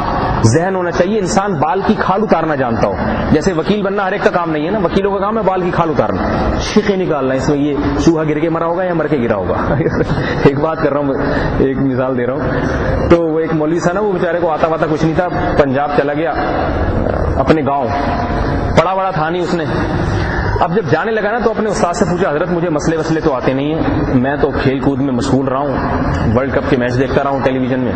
ذہن ہونا چاہیے، انسان بال کی کھال اتارنا جانتا ہو۔ جیسے وکیل بننا ہر ایک کا کام نہیں ہے نا، وکیلوں کا کام ہے بال کی کھال اتارنا، شیخیں نکالنا، اس میں یہ چوہا گر کے مرا ہوگا یا مر کے گرا ہوگا ایک بات کر رہا ہوں، ایک مثال دے رہا ہوں۔ تو وہ ایک مولوی تھا نا، وہ بیچارے کو آتا واتا کچھ نہیں تھا، پنجاب چلا گیا اپنے گاؤں، پڑا بڑا تھا نہیں اس نے۔ اب جب جانے لگا نا تو اپنے استاد سے پوچھا، حضرت مجھے مسئلے تو آتے نہیں ہیں، میں تو کھیل کود میں مشغول رہا ہوں، ورلڈ کپ کے میچ دیکھتا رہا ہوں ٹیلی ویژن میں،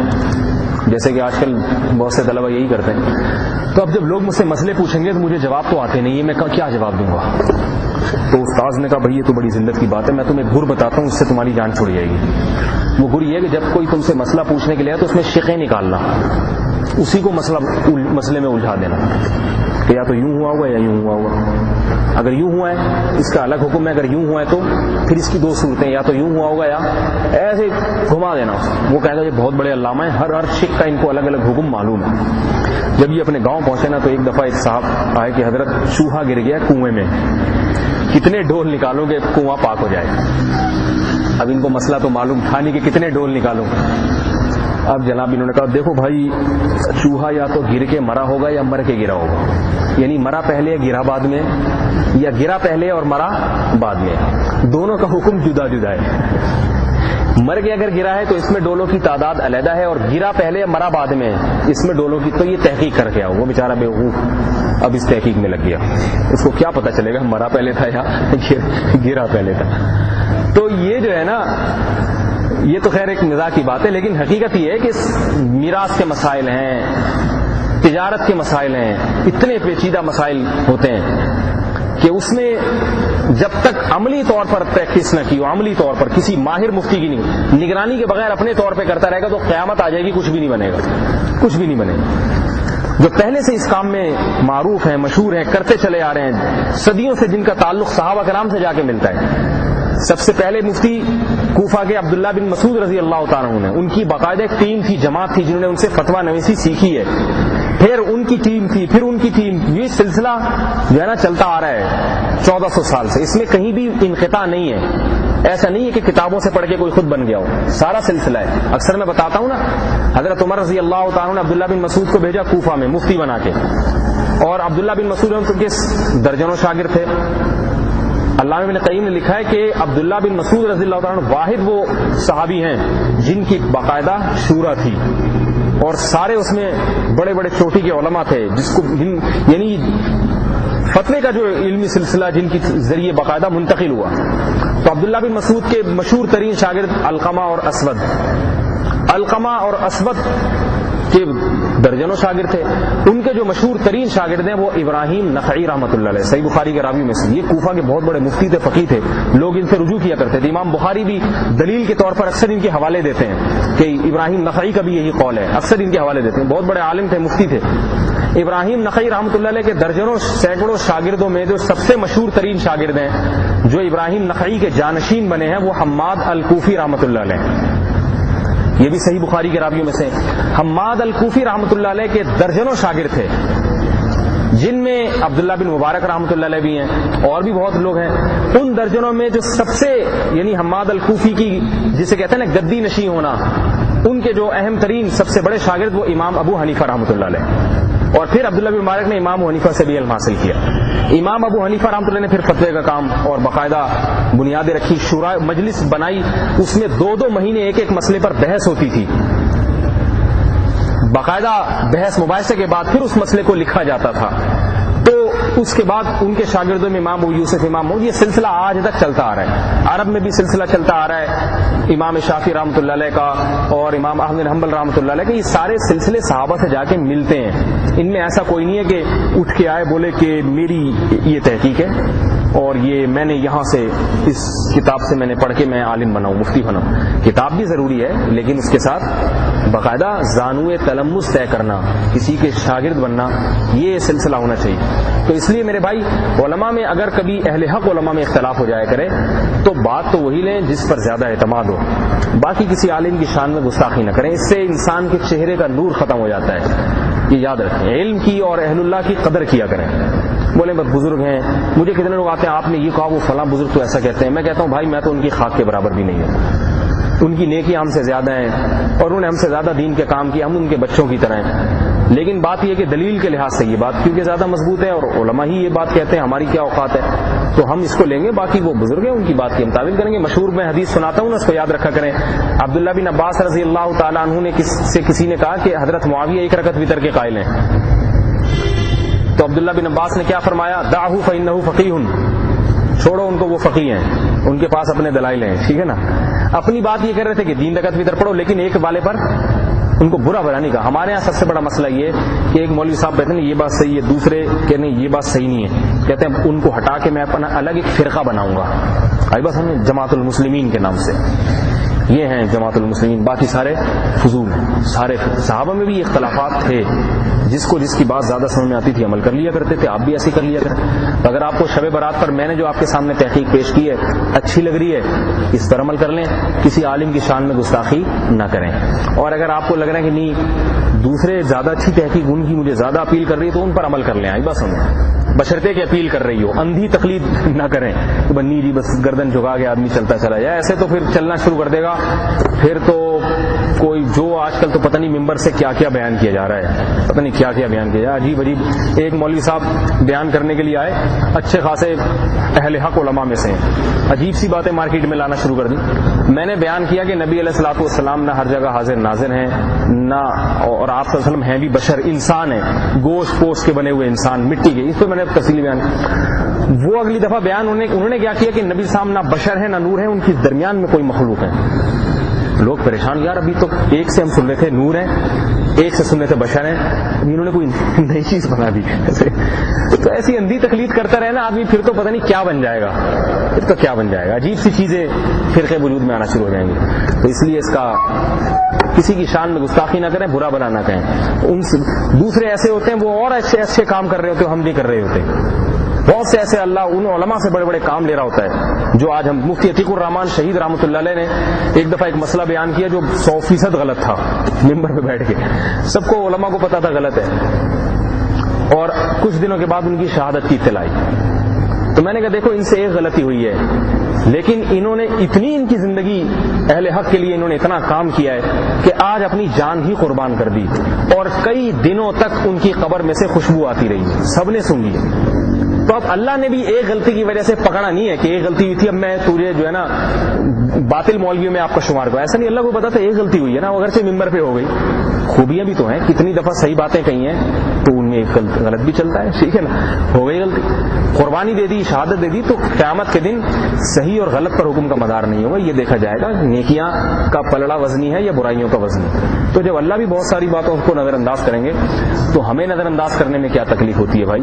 جیسے کہ آج کل بہت سے طلبہ یہی کرتے ہیں۔ تو اب جب لوگ مجھ سے مسئلے پوچھیں گے تو مجھے جواب تو آتے نہیں ہیں، میں کیا جواب دوں گا؟ تو استاذ نے کہا بھائی یہ تو بڑی ذلت کی بات ہے، میں تمہیں گر بتاتا ہوں، اس سے تمہاری جان چھوڑ جائے گی۔ وہ گر یہ ہے کہ جب کوئی تم سے مسئلہ پوچھنے کے لیے آئے تو اس میں شقیں نکالنا، اسی کو مسئلے میں الجھا دینا کہ یا تو یوں ہوا ہوگا یا یوں ہوا ہوگا، اگر یوں ہوا ہے اس کا الگ حکم ہے، اگر یوں ہوا ہے تو پھر اس کی دو صورتیں، یا تو یوں ہوا ہوگا یا ایسے گھما دینا۔ وہ کہے گا یہ بہت بڑے علامہ ہیں، ہر شق کا ان کو الگ الگ حکم معلوم ہے۔ جب یہ اپنے گاؤں پہنچے نا تو ایک دفعہ ایک صاحب آئے کہ حضرت چوہا گر گیا کنویں میں، کتنے ڈول نکالو گے کنواں پاک ہو جائے؟ اب ان کو مسئلہ تو معلوم تھا نہیں کہ کتنے ڈول نکالوں۔ اب جناب انہوں نے کہا دیکھو بھائی، چوہا یا تو گر کے مرا ہوگا یا مر کے گرا ہوگا، یعنی مرا پہلے یا گرا بعد میں، یا گرا پہلے اور مرا بعد میں، دونوں کا حکم جدا جدا ہے۔ مر کے اگر گرا ہے تو اس میں ڈولوں کی تعداد علیحدہ ہے، اور گرا پہلے یا مرا بعد میں اس میں ڈولوں کی، تو یہ تحقیق کر کے آؤ۔ وہ بیچارہ بیوقوف اب اس تحقیق میں لگ گیا، اس کو کیا پتا چلے گا مرا پہلے تھا یا گرا پہلے تھا۔ تو یہ جو ہے نا، یہ تو خیر ایک مزاح کی بات ہے، لیکن حقیقت یہ ہے کہ میراث کے مسائل ہیں، تجارت کے مسائل ہیں، اتنے پیچیدہ مسائل ہوتے ہیں کہ اس میں جب تک عملی طور پر پریکٹس نہ کی ہو، عملی طور پر کسی ماہر مفتی کی نگرانی کے بغیر اپنے طور پہ کرتا رہے گا تو قیامت آ جائے گی، کچھ بھی نہیں بنے گا، کچھ بھی نہیں بنے گا۔ جو پہلے سے اس کام میں معروف ہیں، مشہور ہیں، کرتے چلے آ رہے ہیں، صدیوں سے جن کا تعلق صحابہ کرام سے جا کے ملتا ہے۔ سب سے پہلے مفتی کوفہ کے عبداللہ بن مسعود رضی اللہ تعالیٰ عنہ، ان کی باقاعدہ ایک ٹیم تھی، جماعت تھی، جنہوں نے ان سے فتویٰ نویسی سیکھی ہے، پھر ان کی ٹیم تھی، پھر ان کی ٹیم، یہ سلسلہ جو ہے نا چلتا آ رہا ہے 1400 سال سے، اس میں کہیں بھی انقطاع نہیں ہے۔ ایسا نہیں ہے کہ کتابوں سے پڑھ کے کوئی خود بن گیا ہو، سارا سلسلہ ہے۔ اکثر میں بتاتا ہوں نا، حضرت عمر رضی اللہ تعالیٰ نے عبداللہ بن مسعود کو بھیجا کوفہ میں مفتی بنا کے، اور عبداللہ بن مسعود ان کے درجنوں شاگرد تھے۔ علامہ ابن قیم نے لکھا ہے کہ عبداللہ بن مسعود رضی اللہ تعالیٰ عنہ واحد وہ صحابی ہیں جن کی باقاعدہ شورا تھی، اور سارے اس میں بڑے بڑے چوٹی کے علماء تھے، جس کو یعنی فتوے کا جو علمی سلسلہ جن کے ذریعے باقاعدہ منتقل ہوا۔ تو عبداللہ بن مسعود کے مشہور ترین شاگرد علقمہ اور اسود، علقمہ اور اسود کے درجنوں شاگرد تھے۔ ان کے جو مشہور ترین شاگرد ہیں وہ ابراہیم نخعی رحمۃ اللہ علیہ، صحیح بخاری کے راوی میں سے، یہ کوفہ کے بہت بڑے مفتی تھے، فقیہ تھے، لوگ ان سے رجوع کیا کرتے تھے۔ امام بخاری بھی دلیل کے طور پر اکثر ان کے حوالے دیتے ہیں کہ ابراہیم نخعی کا بھی یہی قول ہے، اکثر ان کے حوالے دیتے ہیں، بہت بڑے عالم تھے، مفتی تھے۔ ابراہیم نخعی رحمۃ اللہ علیہ کے درجنوں سینکڑوں شاگردوں میں جو سب سے مشہور ترین شاگرد ہیں جو ابراہیم نخعی کے جانشین بنے ہیں، وہ حماد الکوفی رحمۃ اللہ علیہ، یہ بھی صحیح بخاری کے راویوں میں سے۔ حماد الکوفی رحمۃ اللہ علیہ کے درجنوں شاگرد تھے، جن میں عبداللہ بن مبارک رحمۃ اللہ علیہ بھی ہیں، اور بھی بہت لوگ ہیں۔ ان درجنوں میں جو سب سے یعنی حماد الکوفی کی جسے کہتے ہیں نا گدی نشین ہونا، ان کے جو اہم ترین سب سے بڑے شاگرد وہ امام ابو حنیفہ رحمۃ اللہ علیہ، اور پھر عبداللہ بن مبارک نے امام ابو حنیفہ سے بھی علم حاصل کیا۔ امام ابو حنیفہ رحمۃ اللہ نے پھر فتوے کا کام اور باقاعدہ بنیادیں رکھی، شورا مجلس بنائی، اس میں 2 مہینے ایک مسئلے پر بحث ہوتی تھی، باقاعدہ بحث مباحثے کے بعد پھر اس مسئلے کو لکھا جاتا تھا۔ تو اس کے بعد ان کے شاگردوں میں امام ابو یوسف، امام یہ سلسلہ آج تک چلتا آ رہا ہے۔ عرب میں بھی سلسلہ چلتا آ رہا ہے، امام شافعی رحمۃ اللہ علیہ کا اور امام احمد بن حنبل رحمۃ اللہ علیہ کا، یہ سارے سلسلے صحابہ سے جا کے ملتے ہیں۔ ان میں ایسا کوئی نہیں ہے کہ اٹھ کے آئے بولے کہ میری یہ تحقیق ہے اور یہ میں نے یہاں سے اس کتاب سے میں نے پڑھ کے میں عالم بناؤں، مفتی بناؤں۔ کتاب بھی ضروری ہے لیکن اس کے ساتھ باقاعدہ زانوئے تلمس طے کرنا، کسی کے شاگرد بننا، یہ سلسلہ ہونا چاہیے۔ تو اس لیے میرے بھائی علماء میں اگر کبھی اہل حق علماء میں اختلاف ہو جایا کرے تو بات تو وہی لیں جس پر زیادہ اعتماد ہو، باقی کسی عالم کی شان میں گستاخی نہ کریں، اس سے انسان کے چہرے کا نور ختم ہو جاتا ہے۔ یہ یاد رکھیں، علم کی اور اہل اللہ کی قدر کیا کریں۔ بولے بس بزرگ ہیں، مجھے کتنے لوگ آتے ہیں آپ نے یہ کہا وہ فلاں بزرگ تو ایسا کہتے ہیں، میں کہتا ہوں بھائی میں تو ان کی خاک کے برابر بھی نہیں ہوں، ان کی نیکیاں ہم سے زیادہ ہیں اور انہوں نے ہم سے زیادہ دین کے کام کیا، ہم ان کے بچوں کی طرح ہیں، لیکن بات یہ کہ دلیل کے لحاظ سے یہ بات کیونکہ زیادہ مضبوط ہے اور علماء ہی یہ بات کہتے ہیں، ہماری کیا اوقات ہے، تو ہم اس کو لیں گے، باقی وہ بزرگ ہیں ان کی بات کے مطابق کریں گے۔ مشہور میں حدیث سناتا ہوں نا، اس کو یاد رکھا کریں۔ عبداللہ بن عباس رضی اللہ تعالیٰ عنہ نے کسی نے کہا کہ حضرت معاویہ ایک رکعت وتر کے قائل ہیں، تو عبداللہ بن عباس نے کیا فرمایا؟ دعہ فإنہ فقیہ، چھوڑو ان کو، وہ فقیہ ہیں، ان کے پاس اپنے دلائل ہیں، ٹھیک ہے نا۔ اپنی بات یہ کر رہے تھے کہ 3 رکعت وتر پڑھو، لیکن ایک والے پر ان کو برا بھلا نہیں کہا۔ ہمارے ہاں سب سے بڑا مسئلہ یہ کہ ایک مولوی صاحب کہتے ہیں یہ بات صحیح ہے، دوسرے کہ نہیں یہ بات صحیح نہیں ہے، کہتے ہیں ان کو ہٹا کے میں اپنا الگ ایک فرقہ بناؤں گا، بس ہم جماعت المسلمین کے نام سے، یہ ہیں جماعت المسلمین، باقی سارے فضول ہیں۔ سارے صحابہ میں بھی اختلافات تھے، جس کو جس کی بات زیادہ سمجھ میں آتی تھی عمل کر لیا کرتے تھے، آپ بھی ایسے کر لیا کریں۔ اگر آپ کو شب برات پر میں نے جو آپ کے سامنے تحقیق پیش کی ہے اچھی لگ رہی ہے، اس پر عمل کر لیں، کسی عالم کی شان میں گستاخی نہ کریں۔ اور اگر آپ کو لگ رہا ہے کہ نہیں دوسرے زیادہ اچھی تحقیق ان کی مجھے زیادہ اپیل کر رہی ہے تو ان پر عمل کر لیں، آئی بس ہمیں بشرطے کہ اپیل کر رہی ہو، اندھی تقلید نہ کریں کہ بنی جی بس گردن جھکا کے آدمی چلتا چلا جائے، ایسے تو پھر چلنا شروع کر دے گا، پھر تو کوئی جو آج کل تو پتہ نہیں ممبر سے کیا کیا بیان کیا جا رہا ہے، پتہ نہیں کیا کیا بیان کیا جا رہا ہے، عجیب عجیب۔ ایک مولوی صاحب بیان کرنے کے لیے آئے، اچھے خاصے اہل حق علماء میں سے ہیں، عجیب سی باتیں مارکیٹ میں لانا شروع کر دی۔ میں نے بیان کیا کہ نبی علیہ الصلوۃ والسلام نہ ہر جگہ حاضر ناظر ہیں، نہ اور آپ صلی اللہ علیہ وسلم ہیں بھی بشر، انسان ہیں، گوشت پوست کے بنے ہوئے انسان، مٹی کے، اس پہ میں نے تفصیلی بیان کیا۔ وہ اگلی دفعہ بیان انہوں نے کیا کیا کہ نبی صاحب نہ بشر ہیں نہ نور ہیں، ان کے درمیان میں کوئی مخلوق ہے۔ لوگ پریشان، یار ابھی تو ایک سے ہم سن رہے تھے نور ہیں، ایک سے سن رہے تھے بشر ہیں، انہوں نے کوئی نئی چیز بنا دی۔ تو ایسی اندھی تقلید کرتا رہے نا آدمی، پھر تو پتہ نہیں کیا بن جائے گا، پھر تو کیا بن جائے گا، عجیب سی چیزیں فرقے وجود میں آنا شروع ہو جائیں گی۔ تو اس لیے اس کا کسی کی شان میں گستاخی نہ کریں، برا بلا نہ کہیں۔ ان سے دوسرے ایسے ہوتے ہیں وہ اور اچھے اچھے کام کر رہے ہوتے ہیں، ہم نہیں کر رہے ہوتے، بہت سے ایسے اللہ ان علماء سے بڑے بڑے کام لے رہا ہوتا ہے، جو آج ہم مفتی عتیق الرحمان شہید رحمۃ اللہ علیہ نے ایک دفعہ ایک مسئلہ بیان کیا جو 100% غلط تھا، ممبر پہ بیٹھ کے، سب کو علماء کو پتا تھا غلط ہے، اور کچھ دنوں کے بعد ان کی شہادت کی اطلاع آئی، تو میں نے کہا دیکھو ان سے ایک غلطی ہوئی ہے، لیکن انہوں نے اتنی ان کی زندگی اہل حق کے لیے انہوں نے اتنا کام کیا ہے کہ آج اپنی جان ہی قربان کر دی، اور کئی دنوں تک ان کی قبر میں سے خوشبو آتی رہی، سب نے سن لی۔ تو اب اللہ نے بھی ایک غلطی کی وجہ سے پکڑا نہیں ہے کہ ایک غلطی ہوئی تھی اب میں تجھے جو ہے نا باطل مولویوں میں آپ کا شمار کروں، ایسا نہیں، اللہ کو پتا تھا ایک غلطی ہوئی ہے نا، اگرچہ ممبر پہ ہو گئی، خوبیاں بھی تو ہیں، کتنی دفعہ صحیح باتیں کہی ہیں تو ان میں ایک غلط بھی چلتا ہے، ٹھیک ہے نا، ہو گئی غلطی، قربانی دے دی، شہادت دے دی، تو قیامت کے دن صحیح اور غلط پر حکم کا مدار نہیں ہوگا، یہ دیکھا جائے گا نیکیاں کا پلڑا وزنی ہے یا برائیوں کا وزنی۔ تو جب اللہ بھی بہت ساری باتوں کو نظر انداز کریں گے تو ہمیں نظر انداز کرنے میں کیا تکلیف ہوتی ہے بھائی،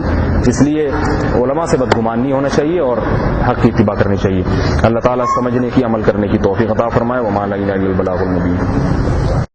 اس لیے علماء سے بدگمان نہیں ہونا چاہیے اور حق کی اتباع کرنی چاہیے۔ اللہ تعالیٰ سمجھنے کی، عمل کرنے کی توفیق عطا فرمائے۔ وما علینا الا البلاغ المبین۔